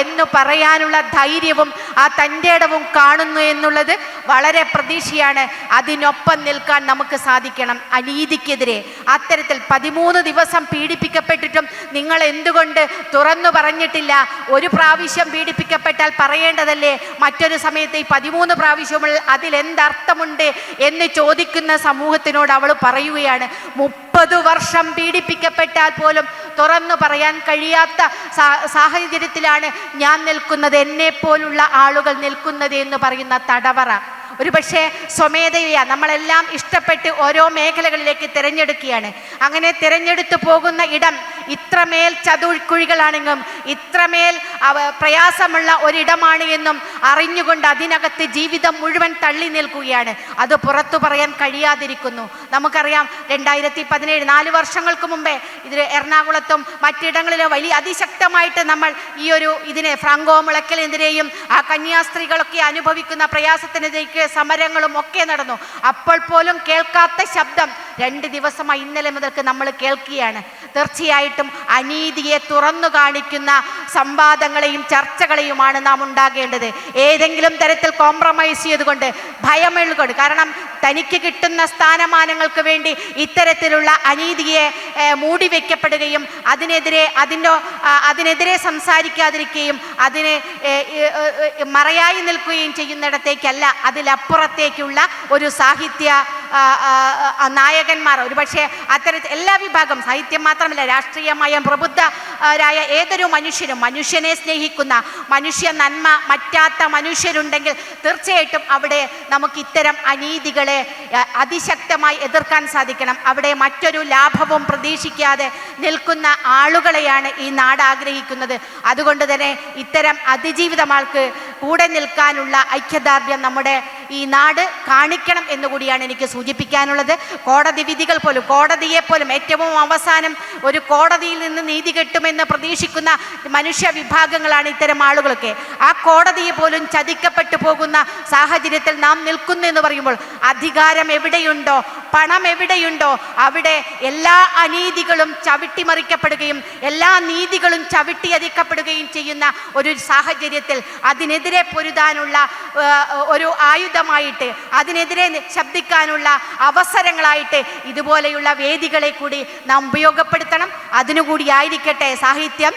എന്ന് പറയാനുള്ള ധൈര്യവും ആ തൻ്റെ ഇടവും കാണുന്നു എന്നുള്ളത് വളരെ പ്രതീക്ഷയാണ്. അതിനൊപ്പം നിൽക്കാൻ നമുക്ക് സാധിക്കണം. അനീതിക്കെതിരെ അത്തരത്തിൽ 13 ദിവസം പീഡിപ്പിക്കപ്പെട്ടിട്ടും നിങ്ങൾ എന്തുകൊണ്ട് തുറന്നു പറഞ്ഞിട്ടില്ല? ഒരു പ്രാവശ്യം പീഡിപ്പിക്കപ്പെട്ടാൽ പറയേണ്ടതല്ലേ? മറ്റൊരു സമയത്ത് ഈ 13 പ്രാവശ്യമുള്ള അതിലെന്തർത്ഥമുണ്ട് എന്ന് ചോദിക്കുന്ന സമൂഹത്തിനോട് അവൾ പറയുകയാണ്, 30 വർഷം പീഡിപ്പിക്കപ്പെട്ടാൽ പോലും തുറന്നു പറയാൻ കഴിയാത്ത സാഹചര്യത്തിലാണ് ഞാൻ നിൽക്കുന്നത്, എന്നെ പോലുള്ള ആളുകൾ നിൽക്കുന്നത് എന്ന് പറയുന്ന തടവറ. ഒരുപക്ഷെ സ്വമേധയാ നമ്മളെല്ലാം ഇഷ്ടപ്പെട്ട് ഓരോ മേഖലകളിലേക്ക് തിരഞ്ഞെടുക്കുകയാണ്. അങ്ങനെ തിരഞ്ഞെടുത്തു പോകുന്ന ഇടം ഇത്രമേൽ ചതുക്കുഴികളാണെന്നും ഇത്രമേൽ പ്രയാസമുള്ള ഒരിടമാണ് എന്നും അറിഞ്ഞുകൊണ്ട് അതിനകത്ത് ജീവിതം മുഴുവൻ തള്ളി നിൽക്കുകയാണ്. അത് പുറത്തു പറയാൻ കഴിയാതിരിക്കുന്നു. നമുക്കറിയാം 2017 4 വർഷങ്ങൾക്ക് മുമ്പേ ഇത് എറണാകുളത്തും മറ്റിടങ്ങളിലും വലിയ അതിശക്തമായിട്ട് നമ്മൾ ഈ ഒരു ഇതിനെ ഫ്രാങ്കോ മുളയ്ക്കലിനെതിരെയും ആ കന്യാസ്ത്രീകളൊക്കെ അനുഭവിക്കുന്ന പ്രയാസത്തിനെതിരെ സമരങ്ങളും ഒക്കെ നടന്നു. അപ്പോൾ പോലും കേൾക്കാത്ത ശബ്ദം 2 ദിവസമായി ഇന്നലെ മുതൽക്ക് നമ്മൾ കേൾക്കുകയാണ്. തീർച്ചയായിട്ടും അനീതിയെ തുറന്നു കാണിക്കുന്ന സംവാദങ്ങളെയും ചർച്ചകളെയുമാണ് നാം ഉണ്ടാകേണ്ടത്. ഏതെങ്കിലും തരത്തിൽ കോംപ്രമൈസ് ചെയ്തുകൊണ്ട് ഭയമുള്ളത്, കാരണം തനിക്ക് കിട്ടുന്ന സ്ഥാനമാനങ്ങൾക്ക് വേണ്ടി ഇത്തരത്തിലുള്ള അനീതിയെ മൂടിവെക്കപ്പെടുകയും അതിനെതിരെ സംസാരിക്കാതിരിക്കുകയും അതിനെ മറയായി നിൽക്കുകയും ചെയ്യുന്നിടത്തേക്കല്ല, അതിലപ്പുറത്തേക്കുള്ള ഒരു സാഹിത്യ നായകന്മാർ, ഒരുപക്ഷെ അത്തരത്തിൽ എല്ലാ വിഭാഗം, സാഹിത്യം മാത്രമല്ല രാഷ്ട്രീയമായ പ്രബുദ്ധരായ ഏതൊരു മനുഷ്യനും മനുഷ്യനെ സ്നേഹിക്കുന്ന മനുഷ്യ നന്മ മറ്റാത്ത മനുഷ്യരുണ്ടെങ്കിൽ തീർച്ചയായിട്ടും അവിടെ നമുക്ക് ഇത്തരം അനീതികളെ അതിശക്തമായി എതിർക്കാൻ സാധിക്കണം. അവിടെ മറ്റൊരു ലാഭവും പ്രതീക്ഷിക്കാതെ നിൽക്കുന്ന ആളുകളെയാണ് ഈ നാട് ആഗ്രഹിക്കുന്നത്. അതുകൊണ്ട് തന്നെ ഇത്തരം അതിജീവിതമാൾക്ക് കൂടെ നിൽക്കാനുള്ള ഐക്യദാർഢ്യം നമ്മുടെ ഈ നാട് കാണിക്കണം എന്നുകൂടിയാണ് എനിക്ക് സൂചിപ്പിക്കാനുള്ളത്. കോടതി വിധികൾ പോലും, കോടതിയെപ്പോലും ഏറ്റവും അവസാനം ഒരു കോടതിയിൽ നിന്ന് നീതി കിട്ടുമെന്ന് പ്രതീക്ഷിക്കുന്ന മനുഷ്യ വിഭാഗങ്ങളാണ് ഇത്തരം ആളുകളൊക്കെ. ആ കോടതിയെ പോലും ചതിക്കപ്പെട്ടു പോകുന്ന സാഹചര്യത്തിൽ നാം നിൽക്കുന്നു എന്ന് പറയുമ്പോൾ അധികാരം എവിടെയുണ്ടോ, പണം എവിടെയുണ്ടോ അവിടെ എല്ലാ അനീതികളും ചവിട്ടിമറിക്കപ്പെടുകയും എല്ലാ നീതികളും ചവിട്ടിയതിക്കപ്പെടുകയും ചെയ്യുന്ന ഒരു സാഹചര്യത്തിൽ അതിനെതിരെ പൊരുതാനുള്ള ഒരു ആയുധമായിട്ട്, അതിനെതിരെ ശബ്ദിക്കാനുള്ള അവസരങ്ങളായിട്ട് ഇതുപോലെയുള്ള വേദികളെ കൂടി നാം ഉപയോഗപ്പെടുത്തണം. അതിനുകൂടി ആയിരിക്കട്ടെ സാഹിത്യം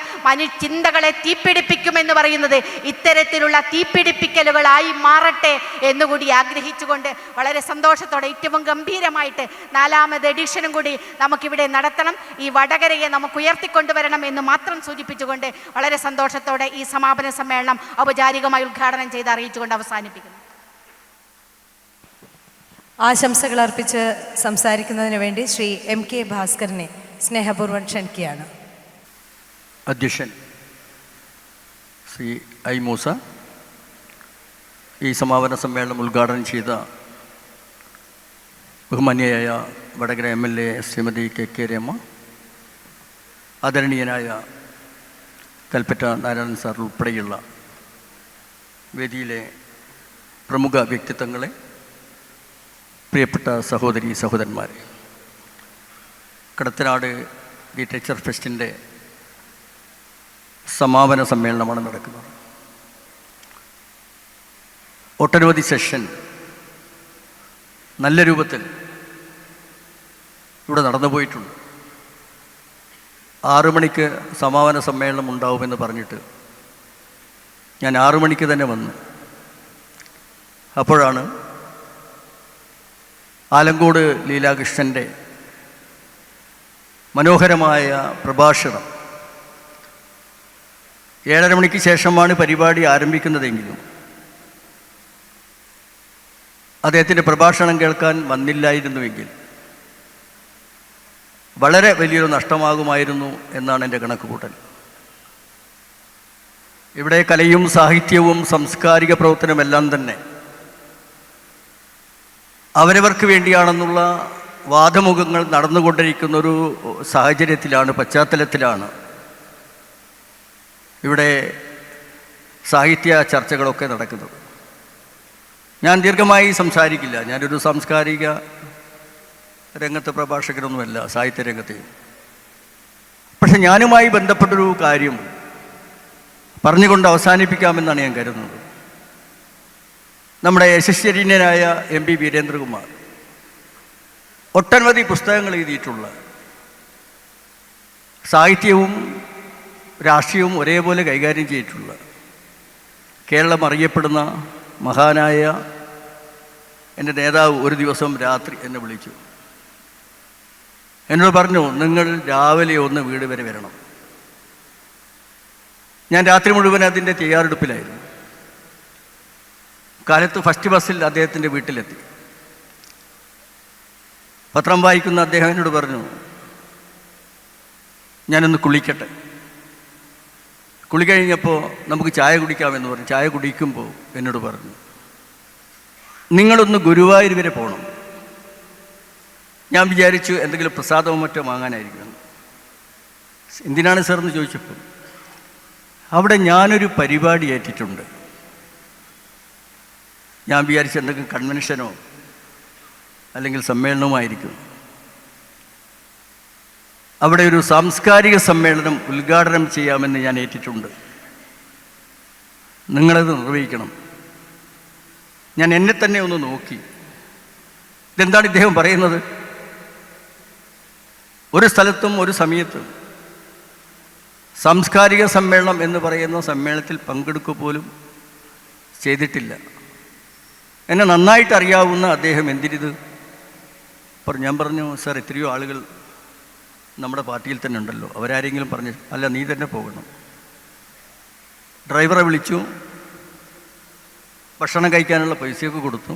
ചിന്തകളെ തീപ്പിടിപ്പിക്കുമെന്ന് പറയുന്നത് ഇത്തരത്തിലുള്ള തീപ്പിടിപ്പിക്കലുകളായി മാറട്ടെ എന്നുകൂടി ആഗ്രഹിച്ചുകൊണ്ട് വളരെ സന്തോഷത്തോടെ ഏറ്റവും ഗംഭീരമായിട്ട് 4ാമത് എഡിഷനും കൂടി നമുക്കിവിടെ നടത്തണം. ഈ വടകരയെ നമുക്ക് ഉയർത്തിക്കൊണ്ടുവരണം എന്ന് മാത്രം സൂചിപ്പിച്ചുകൊണ്ട് വളരെ സന്തോഷത്തോടെ ഈ സമാപന സമ്മേളനം ഔപചാരികമായി ഉദ്ഘാടനം ചെയ്ത് അറിയിച്ചുകൊണ്ട് അവസാനിപ്പിക്കുന്നു. ആശംസകൾ അർപ്പിച്ച് സംസാരിക്കുന്നതിന് വേണ്ടി ശ്രീ MK ഭാസ്കരനെ സ്നേഹപൂർവ്വം ക്ഷണിക്കുകയാണ്. അധ്യക്ഷൻ ശ്രീ ഐ മൂസ, ഈ സമാപന സമ്മേളനം ഉദ്ഘാടനം ചെയ്ത ബഹുമാന്യയായ വടകര MLA ശ്രീമതി KK രമ, ആദരണീയനായ കൽപ്പറ്റ നാരായണൻ സാർ ഉൾപ്പെടെയുള്ള വേദിയിലെ പ്രമുഖ വ്യക്തിത്വങ്ങളെ, പ്രിയപ്പെട്ട സഹോദരി സഹോദരന്മാരെ, കടത്തനാട് ലിറ്ററേച്ചർ ഫെസ്റ്റിൻ്റെ സമാപന സമ്മേളനമാണ് നടക്കുന്നത്. ഒട്ടനവധി സെഷൻ നല്ല രൂപത്തിൽ ഇവിടെ നടന്നു പോയിട്ടുണ്ട്. 6 മണിക്ക് സമാപന സമ്മേളനം ഉണ്ടാവുമെന്ന് പറഞ്ഞിട്ട് ഞാൻ 6 മണിക്ക് തന്നെ വന്നു. അപ്പോഴാണ് ആലങ്കോട് ലീലാകൃഷ്ണൻ്റെ മനോഹരമായ പ്രഭാഷണം, 7:30 മണിക്ക് ശേഷമാണ് പരിപാടി ആരംഭിക്കുന്നതെങ്കിലും അദ്ദേഹത്തിൻ്റെ പ്രഭാഷണം കേൾക്കാൻ വന്നില്ലായിരുന്നുവെങ്കിൽ വളരെ വലിയൊരു നഷ്ടമാകുമായിരുന്നു എന്നാണ് എൻ്റെ കണക്കുകൂട്ടൽ. ഇവിടെ കലയും സാഹിത്യവും സാംസ്കാരിക പ്രവർത്തനമെല്ലാം തന്നെ അവരവർക്ക് വേണ്ടിയാണെന്നുള്ള വാദമുഖങ്ങൾ നടന്നുകൊണ്ടിരിക്കുന്നൊരു സാഹചര്യത്തിലാണ്, പശ്ചാത്തലത്തിലാണ് ഇവിടെ സാഹിത്യ ചർച്ചകളൊക്കെ നടക്കുന്നത്. ഞാൻ ദീർഘമായി സംസാരിക്കില്ല. ഞാനൊരു സാംസ്കാരിക രംഗത്തെ പ്രഭാഷകനൊന്നുമല്ല, സാഹിത്യ രംഗത്തെയും. പക്ഷെ ഞാനുമായി ബന്ധപ്പെട്ടൊരു കാര്യം പറഞ്ഞുകൊണ്ട് അവസാനിപ്പിക്കാമെന്നാണ് ഞാൻ കരുതുന്നത്. നമ്മുടെ യശസ്വരീന്യനായ MP വീരേന്ദ്രകുമാർ ഒട്ടനവധി പുസ്തകങ്ങൾ എഴുതിയിട്ടുള്ള, സാഹിത്യവും രാഷ്ട്രീയവും ഒരേപോലെ കൈകാര്യം ചെയ്തിട്ടുള്ള, കേരളം അറിയപ്പെടുന്ന മഹാനായ എൻ്റെ നേതാവ് ഒരു ദിവസം രാത്രി എന്നെ വിളിച്ചു. എന്നോട് പറഞ്ഞു, നിങ്ങൾ രാവിലെ ഒന്ന് വീട് വരെ വരണം. ഞാൻ രാത്രി മുഴുവൻ അതിൻ്റെ തയ്യാറെടുപ്പിലായിരുന്നു. കാലത്ത് ഫസ്റ്റ് ബസ്സിൽ അദ്ദേഹത്തിൻ്റെ വീട്ടിലെത്തി. പത്രം വായിക്കുന്ന അദ്ദേഹം എന്നോട് പറഞ്ഞു, ഞാനൊന്ന് കുളിക്കട്ടെ. കുളി കഴിഞ്ഞപ്പോൾ നമുക്ക് ചായ കുടിക്കാമെന്ന് പറഞ്ഞു. ചായ കുടിക്കുമ്പോൾ എന്നോട് പറഞ്ഞു, നിങ്ങളൊന്ന് ഗുരുവായൂർ വരെ പോകണം. ഞാൻ വിചാരിച്ചു എന്തെങ്കിലും പ്രസാദമോ മറ്റോ വാങ്ങാനായിരിക്കും. എന്തിനാണ് സാർ എന്ന് ചോദിച്ചപ്പോൾ, അവിടെ ഞാനൊരു പരിപാടി ഏറ്റിട്ടുണ്ട്. ഞാൻ വിചാരിച്ചു എന്തെങ്കിലും കൺവെൻഷനോ അല്ലെങ്കിൽ സമ്മേളനവുമായിരിക്കും. അവിടെ ഒരു സാംസ്കാരിക സമ്മേളനം ഉദ്ഘാടനം ചെയ്യാമെന്ന് ഞാൻ ഏറ്റിട്ടുണ്ട്. നിങ്ങളത് നിർവഹിക്കണം. ഞാൻ എന്നെ തന്നെ ഒന്ന് നോക്കി, ഇതെന്താണ് ഇദ്ദേഹം പറയുന്നത്? ഒരു സ്ഥലത്തും ഒരു സമയത്തും സാംസ്കാരിക സമ്മേളനം എന്ന് പറയുന്ന സമ്മേളനത്തിൽ പങ്കെടുക്കുക പോലും ചെയ്തിട്ടില്ല. എന്നെ നന്നായിട്ട് അറിയാവുന്ന അദ്ദേഹം എന്തിനിത് പറഞ്ഞു. ഞാൻ പറഞ്ഞു, സാർ എത്രയോ ആളുകൾ നമ്മുടെ പാർട്ടിയിൽ തന്നെ ഉണ്ടല്ലോ, അവരാരെങ്കിലും പറഞ്ഞു. അല്ല, നീ തന്നെ പോകണം. ഡ്രൈവറെ വിളിച്ചു, ഭക്ഷണം കഴിക്കാനുള്ള പൈസയൊക്കെ കൊടുത്തു.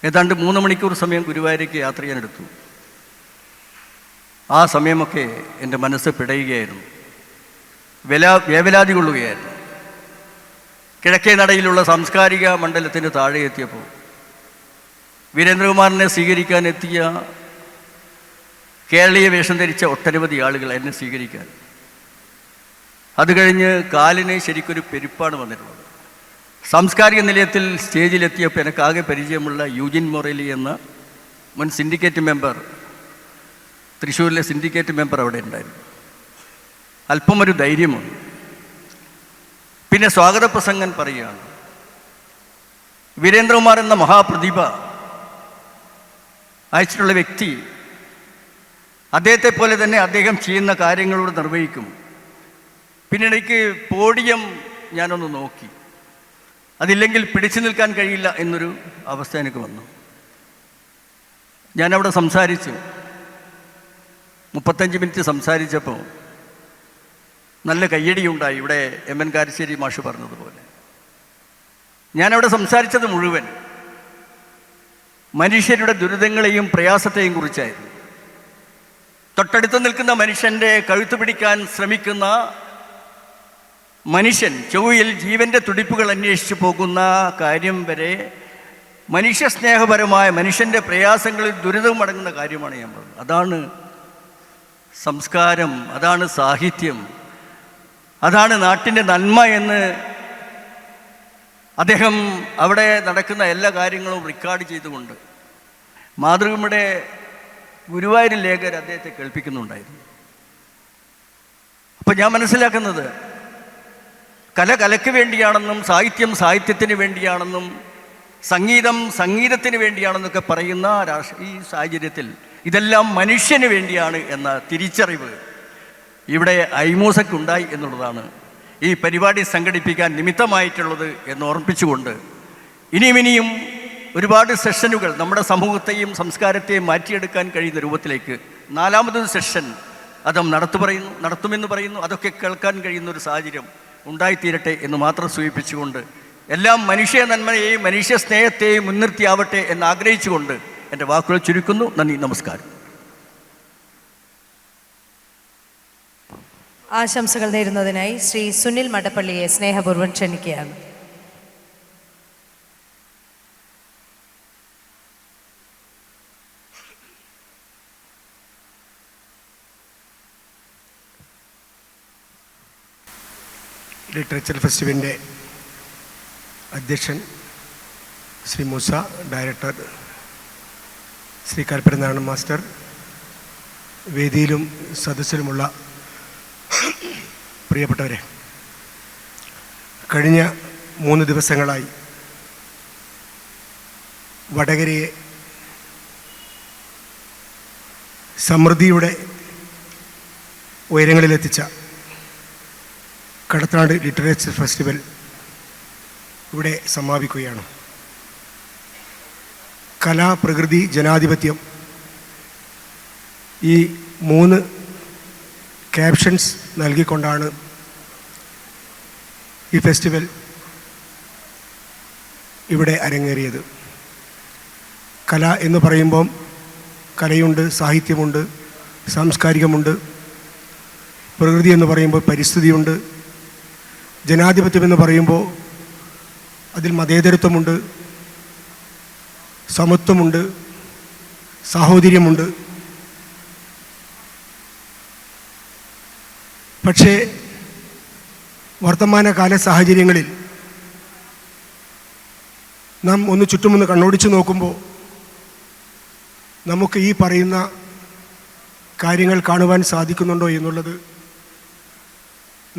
ഏതാണ്ട് 3 മണിക്കൂർ സമയം ഗുരുവായൂരേക്ക് യാത്ര ചെയ്യാനെടുത്തു. ആ സമയമൊക്കെ എൻ്റെ മനസ്സ് പിടയുകയായിരുന്നു, വേവലാതി കൊള്ളുകയായിരുന്നു. കിഴക്കേ നടയിലുള്ള സാംസ്കാരിക മണ്ഡലത്തിന് താഴെ എത്തിയപ്പോൾ വീരേന്ദ്രകുമാറിനെ സ്വീകരിക്കാൻ എത്തിയ കേരളീയ വേഷം ധരിച്ച ഒട്ടനവധി ആളുകൾ എന്നെ സ്വീകരിക്കാൻ. അത് കഴിഞ്ഞ് കാലിന് ശരിക്കൊരു പെരുപ്പാണ് വന്നിട്ടുള്ളത്. സാംസ്കാരിക നിലയത്തിൽ സ്റ്റേജിലെത്തിയപ്പോൾ എനിക്കാകെ പരിചയമുള്ള യൂജിൻ മൊറേലി എന്ന മുൻ സിൻഡിക്കേറ്റ് മെമ്പർ, തൃശ്ശൂരിലെ സിൻഡിക്കേറ്റ് മെമ്പർ അവിടെ ഉണ്ടായിരുന്നു. അല്പം ഒരു ധൈര്യമുണ്ട്. പിന്നെ സ്വാഗത പ്രസംഗൻ പറയുകയാണ്, വീരേന്ദ്രകുമാർ എന്ന മഹാപ്രതിഭ അയച്ചിട്ടുള്ള വ്യക്തി അദ്ദേഹത്തെ പോലെ തന്നെ അദ്ദേഹം ചെയ്യുന്ന കാര്യങ്ങളോട് നിർവഹിക്കും. പിന്നീട് എനിക്ക് പോഡിയം ഞാനൊന്ന് നോക്കി, അതില്ലെങ്കിൽ പിടിച്ചു നിൽക്കാൻ കഴിയില്ല എന്നൊരു അവസ്ഥ എനിക്ക് വന്നു. ഞാനവിടെ സംസാരിച്ചു. 35 മിനിറ്റ് സംസാരിച്ചപ്പോൾ നല്ല കയ്യടിയുണ്ടായി. ഇവിടെ MN കാരശ്ശേരി മാഷ് പറഞ്ഞതുപോലെ ഞാനവിടെ സംസാരിച്ചത് മുഴുവൻ മനുഷ്യരുടെ ദുരിതങ്ങളെയും പ്രയാസത്തെയും കുറിച്ചായിരുന്നു. തൊട്ടടുത്ത് നിൽക്കുന്ന മനുഷ്യൻ്റെ കഴുത്ത് പിടിക്കാൻ ശ്രമിക്കുന്ന മനുഷ്യൻ ചൊവ്വയിൽ ജീവൻ്റെ തുടിപ്പുകൾ അന്വേഷിച്ചു പോകുന്ന കാര്യം വരെ മനുഷ്യ സ്നേഹപരമായ മനുഷ്യൻ്റെ പ്രയാസങ്ങളിൽ ദുരിതവും അടങ്ങുന്ന കാര്യമാണ് ഞാൻ പറഞ്ഞത്. അതാണ് സംസ്കാരം, അതാണ് സാഹിത്യം, അതാണ് നാട്ടിൻ്റെ നന്മ എന്ന് അദ്ദേഹം അവിടെ നടക്കുന്ന എല്ലാ കാര്യങ്ങളും റെക്കോർഡ് ചെയ്തുകൊണ്ട് മാതൃഭൂമിയുടെ ഗുരുവായൂർ ലേഖകർ അദ്ദേഹത്തെ കേൾപ്പിക്കുന്നുണ്ടായിരുന്നു. അപ്പം ഞാൻ മനസ്സിലാക്കുന്നത് കല കലയ്ക്ക് വേണ്ടിയാണെന്നും സാഹിത്യം സാഹിത്യത്തിന് വേണ്ടിയാണെന്നും സംഗീതം സംഗീതത്തിന് വേണ്ടിയാണെന്നൊക്കെ പറയുന്ന ഈ സാഹചര്യത്തിൽ ഇതെല്ലാം മനുഷ്യന് വേണ്ടിയാണ് എന്ന തിരിച്ചറിവ് ഇവിടെ ഐമൂസക്കുണ്ടായി എന്നുള്ളതാണ് ഈ പരിപാടി സംഘടിപ്പിക്കാൻ നിമിത്തമായിട്ടുള്ളത് എന്ന് ഓർമ്മിപ്പിച്ചുകൊണ്ട് ഇനിയും ഒരുപാട് സെഷനുകൾ നമ്മുടെ സമൂഹത്തെയും സംസ്കാരത്തെയും മാറ്റിയെടുക്കാൻ കഴിയുന്ന രൂപത്തിലേക്ക് 4ാമതൊരു സെഷൻ അതും നടത്തുമെന്ന് പറയുന്നു. അതൊക്കെ കേൾക്കാൻ കഴിയുന്ന ഒരു സാഹചര്യം ഉണ്ടായിത്തീരട്ടെ എന്ന് മാത്രം സൂചിപ്പിച്ചുകൊണ്ട് എല്ലാം മനുഷ്യ നന്മയെയും മനുഷ്യ സ്നേഹത്തെയും മുൻനിർത്തിയാവട്ടെ എന്ന് ആഗ്രഹിച്ചുകൊണ്ട് എൻ്റെ വാക്കുകൾ ചുരുക്കുന്നു. നന്ദി, നമസ്കാരം. ആശംസകൾ നേരുന്നതിനായി ശ്രീ സുനിൽ മടപ്പള്ളിയെ സ്നേഹപൂർവ്വം ക്ഷണിക്കുകയാണ്. ലിറ്ററേച്ചർ ഫെസ്റ്റിവലിൻ്റെ അധ്യക്ഷൻ ശ്രീ മൂസ, ഡയറക്ടർ ശ്രീ കൽപ്പനാരായണൻ മാസ്റ്റർ, വേദിയിലും സദസ്സിലുമുള്ള പ്രിയപ്പെട്ടവരെ, കഴിഞ്ഞ 3 ദിവസങ്ങളായി വടകരയെ സമൃദ്ധിയുടെ ഉയരങ്ങളിലെത്തിച്ച കടത്തനാട് ലിറ്ററേച്ചർ ഫെസ്റ്റിവൽ ഇവിടെ സമാപിക്കുകയാണ്. കല, പ്രകൃതി, ജനാധിപത്യം, ഈ 3 ക്യാപ്ഷൻസ് നൽകിക്കൊണ്ടാണ് ഈ ഫെസ്റ്റിവൽ ഇവിടെ അരങ്ങേറിയത്. കല എന്ന് പറയുമ്പം കലയുണ്ട്, സാഹിത്യമുണ്ട്, സാംസ്കാരികമുണ്ട്. പ്രകൃതി എന്ന് പറയുമ്പോൾ പരിസ്ഥിതിയുണ്ട്. ജനാധിപത്യം എന്ന് പറയുമ്പോൾ അതിൽ മതേതരത്വമുണ്ട്, സമത്വമുണ്ട്, സാഹോദര്യമുണ്ട്. പക്ഷേ വർത്തമാനകാല സാഹചര്യങ്ങളിൽ നാം ചുറ്റുമൊന്ന് കണ്ണോടിച്ച് നോക്കുമ്പോൾ നമുക്ക് ഈ പറയുന്ന കാര്യങ്ങൾ കാണുവാൻ സാധിക്കുന്നുണ്ടോ എന്നുള്ളത്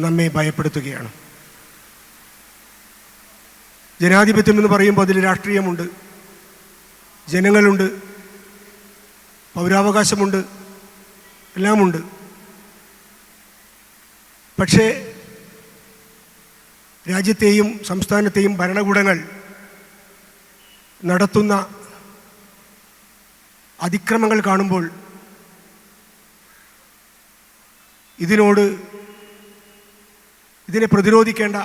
നമ്മെ ഭയപ്പെടുത്തുകയാണ്. ജനാധിപത്യം എന്ന് പറയുമ്പോൾ അതിൽ രാഷ്ട്രീയമുണ്ട്, ജനങ്ങളുണ്ട്, പൗരാവകാശമുണ്ട്, എല്ലാമുണ്ട്. പക്ഷേ രാജ്യത്തെയും സംസ്ഥാനത്തെയും ഭരണകൂടങ്ങൾ നടത്തുന്ന അതിക്രമങ്ങൾ കാണുമ്പോൾ ഇതിനെ പ്രതിരോധിക്കേണ്ട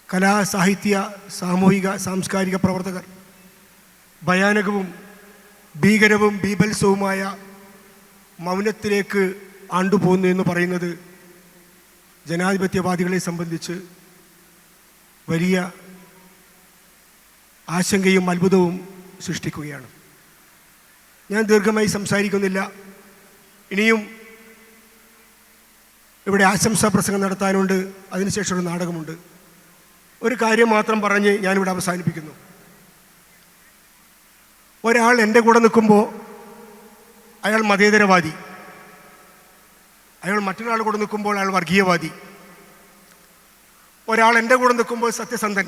കലാ, സാഹിത്യ, സാമൂഹിക, സാംസ്കാരിക പ്രവർത്തകർ ഭയാനകവും ഭീകരവും ബീഭത്സവുമായ മൗനത്തിലേക്ക് ആണ്ടുപോകുന്നു എന്ന് പറയുന്നത് ജനാധിപത്യവാദികളെ സംബന്ധിച്ച് വലിയ ആശങ്കയും അത്ഭുതവും സൃഷ്ടിക്കുകയാണ്. ഞാൻ ദീർഘമായി സംസാരിക്കുന്നില്ല. ഇനിയും ഇവിടെ ആശംസാ പ്രസംഗം നടത്താനുണ്ട്, അതിനുശേഷം ഒരു നാടകമുണ്ട്. ഒരു കാര്യം മാത്രം പറഞ്ഞ് ഞാനിവിടെ അവസാനിപ്പിക്കുന്നു. ഒരാൾ എൻ്റെ കൂടെ നിൽക്കുമ്പോൾ അയാൾ മതേതരവാദി, അയാൾ മറ്റൊരാൾ കൂടെ നിൽക്കുമ്പോൾ അയാൾ വർഗീയവാദി. ഒരാൾ എൻ്റെ കൂടെ നിൽക്കുമ്പോൾ സത്യസന്ധൻ,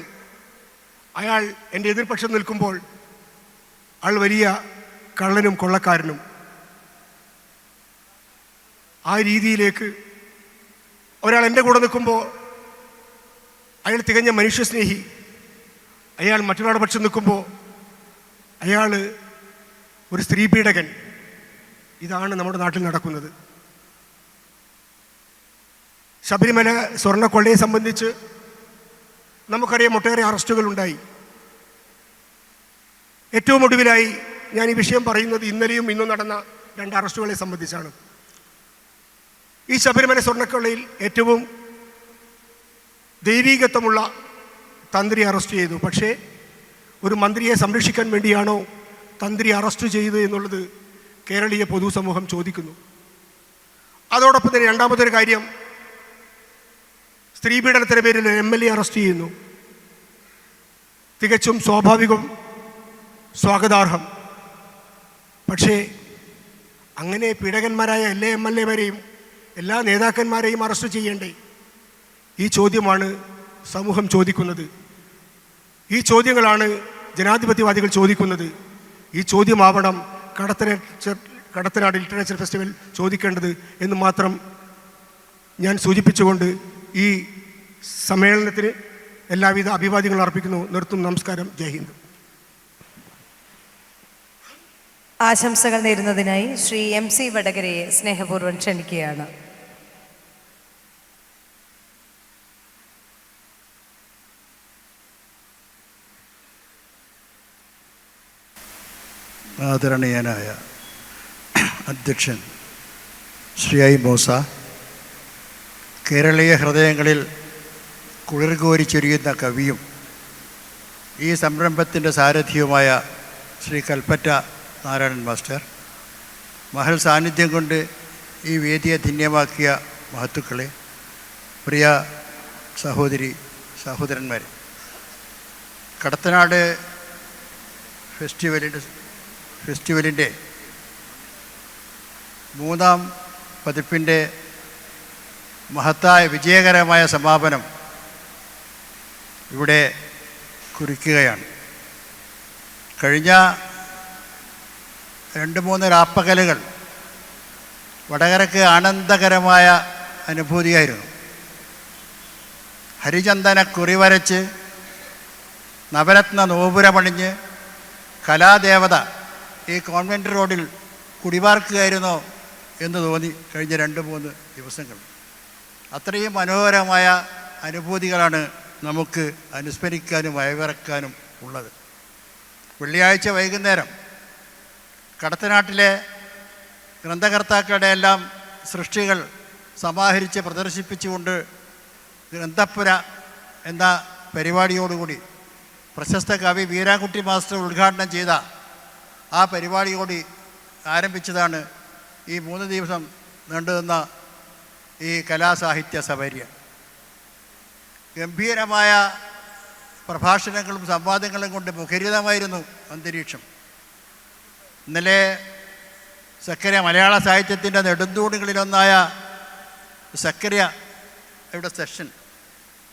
അയാൾ എൻ്റെ എതിർപക്ഷം നിൽക്കുമ്പോൾ അയാൾ വലിയ കള്ളനും കൊള്ളക്കാരനും. ആ രീതിയിലേക്ക് ഒരാൾ എൻ്റെ കൂടെ നിൽക്കുമ്പോൾ അയാൾ തികഞ്ഞ മനുഷ്യസ്നേഹി, അയാൾ മറ്റൊരാളുടെ പക്ഷം നിൽക്കുമ്പോൾ അയാൾ ഒരു സ്ത്രീപീഡകൻ. ഇതാണ് നമ്മുടെ നാട്ടിൽ നടക്കുന്നത്. ശബരിമല സ്വർണ്ണക്കൊള്ളയെ സംബന്ധിച്ച് നമുക്കറിയാം, ഒട്ടേറെ അറസ്റ്റുകൾ ഉണ്ടായി. ഏറ്റവും ഒടുവിലായി ഞാൻ ഈ വിഷയം പറയുന്നത് ഇന്നലെയും ഇന്നും നടന്ന 2 അറസ്റ്റുകളെ സംബന്ധിച്ചാണ്. ഈ ശബരിമല സ്വർണ്ണക്കൊള്ളയിൽ ഏറ്റവും ദൈവീകത്വമുള്ള തന്ത്രി അറസ്റ്റ് ചെയ്തു. പക്ഷേ ഒരു മന്ത്രിയെ സംരക്ഷിക്കാൻ വേണ്ടിയാണോ തന്ത്രി അറസ്റ്റ് ചെയ്തത് എന്നുള്ളത് കേരളീയ പൊതുസമൂഹം ചോദിക്കുന്നു. അതോടൊപ്പം തന്നെ രണ്ടാമതൊരു കാര്യം, സ്ത്രീപീഡനത്തിൻ്റെ പേരിൽ MLA അറസ്റ്റ് ചെയ്യുന്നു. തികച്ചും സ്വാഭാവികം, സ്വാഗതാർഹം. പക്ഷേ അങ്ങനെ പീഡകന്മാരായ എല്ലാ MLA-മാരെയും എല്ലാ നേതാക്കന്മാരെയും അറസ്റ്റ് ചെയ്യേണ്ടേ? ഈ ചോദ്യമാണ് സമൂഹം ചോദിക്കുന്നത്. ഈ ചോദ്യങ്ങളാണ് ജനാധിപത്യവാദികൾ ചോദിക്കുന്നത്. ഈ ചോദ്യമാവണം കടത്തനാട് ലിറ്ററേച്ചർ ഫെസ്റ്റിവൽ ചോദിക്കേണ്ടത് എന്ന് മാത്രം ഞാൻ സൂചിപ്പിച്ചുകൊണ്ട് ഈ സമ്മേളനത്തിന് എല്ലാവിധ അഭിവാദ്യങ്ങളും അർപ്പിക്കുന്നു. നിർത്തുന്നു. നമസ്കാരം. ജയ് ഹിന്ദ്. ആശംസകൾ നേരുന്നതിനായി ശ്രീ MC വടകരയെ സ്നേഹപൂർവ്വം ക്ഷണിക്കുകയാണ്. ആദരണീയനായ അധ്യക്ഷൻ ശ്രീ ഐ മൂസ, കേരളീയ ഹൃദയങ്ങളിൽ കുളിർകോരിച്ചൊരിയുന്ന കവിയും ഈ സംരംഭത്തിൻ്റെ സാരഥിയുമായ ശ്രീ കൽപ്പറ്റ നാരായണൻ മാസ്റ്റർ, മഹൽ സാന്നിധ്യം കൊണ്ട് ഈ വേദിയെ ധന്യമാക്കിയ മഹത്തുക്കളെ, പ്രിയ സഹോദരന്മാരെ, കടത്തനാട് ഫെസ്റ്റിവലിൻ്റെ 3ാം പതിപ്പിൻ്റെ മഹത്തായ വിജയകരമായ സമാപനം ഇവിടെ കുറിക്കുകയാണ്. കഴിഞ്ഞ 2-3 രാപ്പകലുകൾ വടകരക്ക് ആനന്ദകരമായ അനുഭൂതിയായിരുന്നു. ഹരിചന്ദന കുറിവരച്ച് നവരത്ന നോപുരമണിഞ്ഞ് കലാദേവത ഈ കോൺവെൻറ്റ് റോഡിൽ കുടിപാർക്കുകയായിരുന്നോ എന്ന് തോന്നി കഴിഞ്ഞ 2-3 ദിവസങ്ങൾ. അത്രയും മനോഹരമായ അനുഭൂതികളാണ് നമുക്ക് അനുസ്മരിക്കാനും അയവിറക്കാനും ഉള്ളത്. വെള്ളിയാഴ്ച വൈകുന്നേരം കടത്തനാട്ടിലെ ഗ്രന്ഥകർത്താക്കളുടെ എല്ലാം സൃഷ്ടികൾ സമാഹരിച്ച് പ്രദർശിപ്പിച്ചുകൊണ്ട് ഗ്രന്ഥപ്പുര എന്ന പരിപാടിയോടുകൂടി പ്രശസ്ത കവി വീരാൻകുട്ടി മാസ്റ്റർ ഉദ്ഘാടനം ചെയ്ത ആ പരിപാടിയോടി ആരംഭിച്ചതാണ് ഈ 3 ദിവസം നീണ്ടുനിന്ന ഈ കലാസാഹിത്യ സപര്യം. ഗംഭീരമായ പ്രഭാഷണങ്ങളും സംവാദങ്ങളും കൊണ്ട് മുഖരിതമായിരുന്നു അന്തരീക്ഷം. ഇന്നലെ സക്കറിയ മലയാള സാഹിത്യത്തിൻ്റെ നെടുന്തൂണുകളിലൊന്നായ സക്കറിയയുടെ സെഷൻ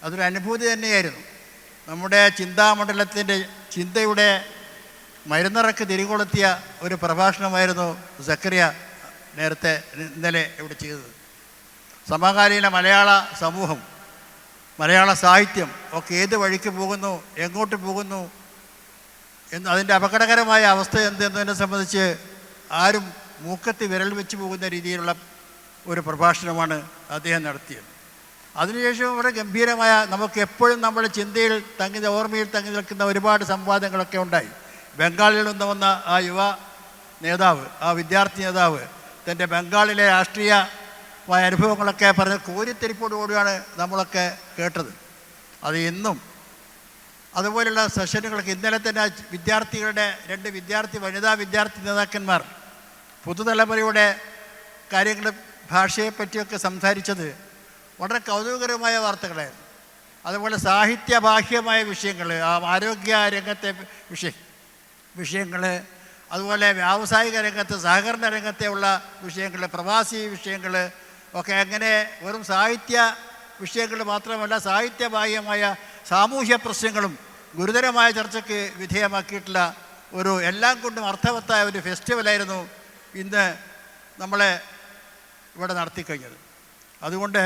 അതൊരു അനുഭൂതി തന്നെയായിരുന്നു. നമ്മുടെ ചിന്താമണ്ഡലത്തിൻ്റെ ചിന്തയുടെ മരുന്നിറക്ക് തിരികൊളുത്തിയ ഒരു പ്രഭാഷണമായിരുന്നു സക്കറിയ ഇന്നലെ ഇവിടെ ചെയ്തത്. സമകാലീന മലയാള സമൂഹം, മലയാള സാഹിത്യം ഒക്കെ ഏത് വഴിക്ക് പോകുന്നു, എങ്ങോട്ട് പോകുന്നു എന്ന്, അതിൻ്റെ അപകടകരമായ അവസ്ഥ എന്തെന്നതിനെ സംബന്ധിച്ച് ആരും മൂക്കത്ത് വിരൽ വെച്ച് പോകുന്ന രീതിയിലുള്ള ഒരു പ്രഭാഷണമാണ് അദ്ദേഹം നടത്തിയത്. അതിനുശേഷം ഇവിടെ ഗംഭീരമായ, നമുക്ക് എപ്പോഴും നമ്മുടെ ചിന്തയിൽ ഓർമ്മയിൽ തങ്ങി നിൽക്കുന്ന ഒരുപാട് സംവാദങ്ങളൊക്കെ ഉണ്ടായി. ബംഗാളിൽ നിന്ന് വന്ന ആ യുവ നേതാവ്, ആ വിദ്യാർത്ഥി നേതാവ് തൻ്റെ ബംഗാളിലെ രാഷ്ട്രീയമായ അനുഭവങ്ങളൊക്കെ പറഞ്ഞ് കോരിത്തെരിപ്പോടുകൂടിയാണ് നമ്മളൊക്കെ കേട്ടത്. അത് ഇന്നും അതുപോലുള്ള സെഷനുകളൊക്കെ ഇന്നലെ തന്നെ വിദ്യാർത്ഥികളുടെ 2 വനിതാ വിദ്യാർത്ഥി നേതാക്കന്മാർ പുതുതലമുറയുടെ കാര്യങ്ങൾ, ഭാഷയെപ്പറ്റിയൊക്കെ സംസാരിച്ചത് വളരെ കൗതുകകരമായ വാർത്തകളായിരുന്നു. അതുപോലെ സാഹിത്യബാഹ്യമായ വിഷയങ്ങൾ, ആരോഗ്യ രംഗത്തെ വിഷയങ്ങൾ, അതുപോലെ വ്യാവസായിക രംഗത്ത്, സഹകരണ രംഗത്തെ ഉള്ള വിഷയങ്ങൾ, പ്രവാസി വിഷയങ്ങൾ ഒക്കെ അങ്ങനെ വെറും സാഹിത്യ വിഷയങ്ങൾ മാത്രമല്ല സാഹിത്യബാഹ്യമായ സാമൂഹ്യ പ്രശ്നങ്ങളും ഗുരുതരമായ ചർച്ചയ്ക്ക് വിധേയമാക്കിയിട്ടുള്ള ഒരു എല്ലാം കൊണ്ടും അർത്ഥവത്തായ ഒരു ഫെസ്റ്റിവലായിരുന്നു ഇന്ന് നമ്മളെ ഇവിടെ നടത്തിക്കഴിഞ്ഞത്. അതുകൊണ്ട്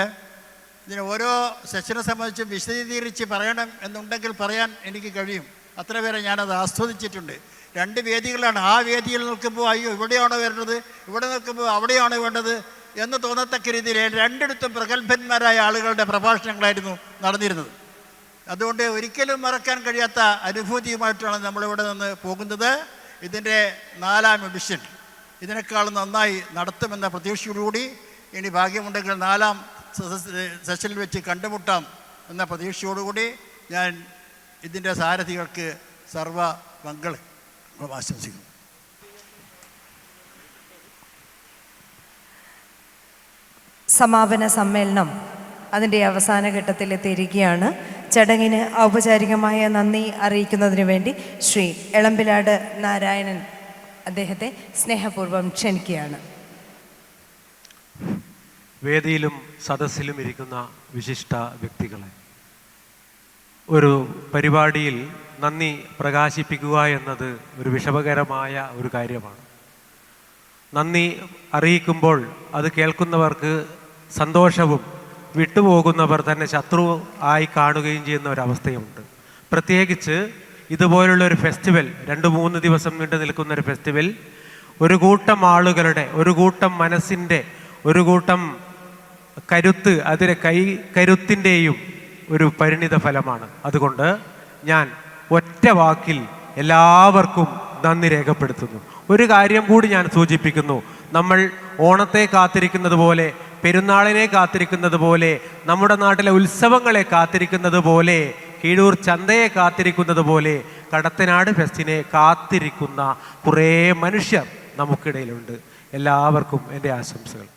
ഇതിന് ഓരോ സെഷനെ സംബന്ധിച്ചും വിശദീകരിച്ച് പറയണം എന്നുണ്ടെങ്കിൽ പറയാൻ എനിക്ക് കഴിയും. അത്ര പേരെ ഞാനത് ആസ്വദിച്ചിട്ടുണ്ട്. 2 വേദികളാണ്. ആ വേദിയിൽ നിൽക്കുമ്പോൾ അയ്യോ ഇവിടെയാണോ വരേണ്ടത്, ഇവിടെ നിൽക്കുമ്പോൾ അവിടെയാണോ വേണ്ടത് എന്ന് തോന്നത്തക്ക രീതിയിൽ 2 പ്രഗത്ഭന്മാരായ ആളുകളുടെ പ്രഭാഷണങ്ങളായിരുന്നു നടന്നിരുന്നത്. അതുകൊണ്ട് ഒരിക്കലും മറക്കാൻ കഴിയാത്ത അനുഭൂതിയുമായിട്ടാണ് നമ്മളിവിടെ നിന്ന് പോകുന്നത്. ഇതിൻ്റെ 4ാം എഡിഷൻ ഇതിനേക്കാൾ നന്നായി നടത്തുമെന്ന പ്രതീക്ഷയോടുകൂടി ഇനി ഭാഗ്യമുണ്ടെങ്കിൽ 4ാം സെഷനിൽ വെച്ച് കണ്ടുമുട്ടാം എന്ന പ്രതീക്ഷയോടുകൂടി ഞാൻ ഇതിൻ്റെ സാരഥികൾക്ക് സർവമംഗളം ആശംസിക്കുന്നു. സമാപന സമ്മേളനം അതിൻ്റെ അവസാന ഘട്ടത്തിലെത്തിയിരിക്കുകയാണ്. ചടങ്ങിന് ഔപചാരികമായ നന്ദി അറിയിക്കുന്നതിന് വേണ്ടി ശ്രീ എളമ്പിലാട് നാരായണൻ അദ്ദേഹത്തെ സ്നേഹപൂർവ്വം ക്ഷണിക്കുകയാണ്. വേദിയിലും സദസ്സിലും ഇരിക്കുന്ന വിശിഷ്ട വ്യക്തികളെ, ഒരു പരിപാടിയിൽ നന്ദി പ്രകാശിപ്പിക്കുക എന്നത് ഒരു വിഷമകരമായ ഒരു കാര്യമാണ്. നന്ദി അറിയിക്കുമ്പോൾ അത് കേൾക്കുന്നവർക്ക് സന്തോഷവും വിട്ടുപോകുന്നവർ തന്നെ ശത്രു ആയി കാണുകയും ചെയ്യുന്ന ഒരവസ്ഥയുണ്ട്. പ്രത്യേകിച്ച് ഇതുപോലുള്ള ഒരു ഫെസ്റ്റിവൽ, 2-3 ദിവസം നീണ്ടു നിൽക്കുന്ന ഒരു ഫെസ്റ്റിവൽ ഒരു കൂട്ടം ആളുകളുടെ, ഒരു കൂട്ടം മനസ്സിൻ്റെ, ഒരു കൂട്ടം കരുത്ത്, അതിലെ കരുത്തിൻ്റെയും ഒരു പരിണിത ഫലമാണ്. അതുകൊണ്ട് ഞാൻ ഒറ്റ വാക്കിൽ എല്ലാവർക്കും നന്ദി രേഖപ്പെടുത്തുന്നു. ഒരു കാര്യം കൂടി ഞാൻ സൂചിപ്പിക്കുന്നു. നമ്മൾ ഓണത്തെ കാത്തിരിക്കുന്നത് പോലെ, പെരുന്നാളിനെ കാത്തിരിക്കുന്നത് പോലെ, നമ്മുടെ നാട്ടിലെ ഉത്സവങ്ങളെ കാത്തിരിക്കുന്നത് പോലെ, കീഴൂർ ചന്തയെ കാത്തിരിക്കുന്നത് പോലെ കടത്തനാട് ഫെസ്റ്റിനെ കാത്തിരിക്കുന്ന കുറേ മനുഷ്യർ നമുക്കിടയിലുണ്ട്. എല്ലാവർക്കും എൻ്റെ ആശംസകൾ.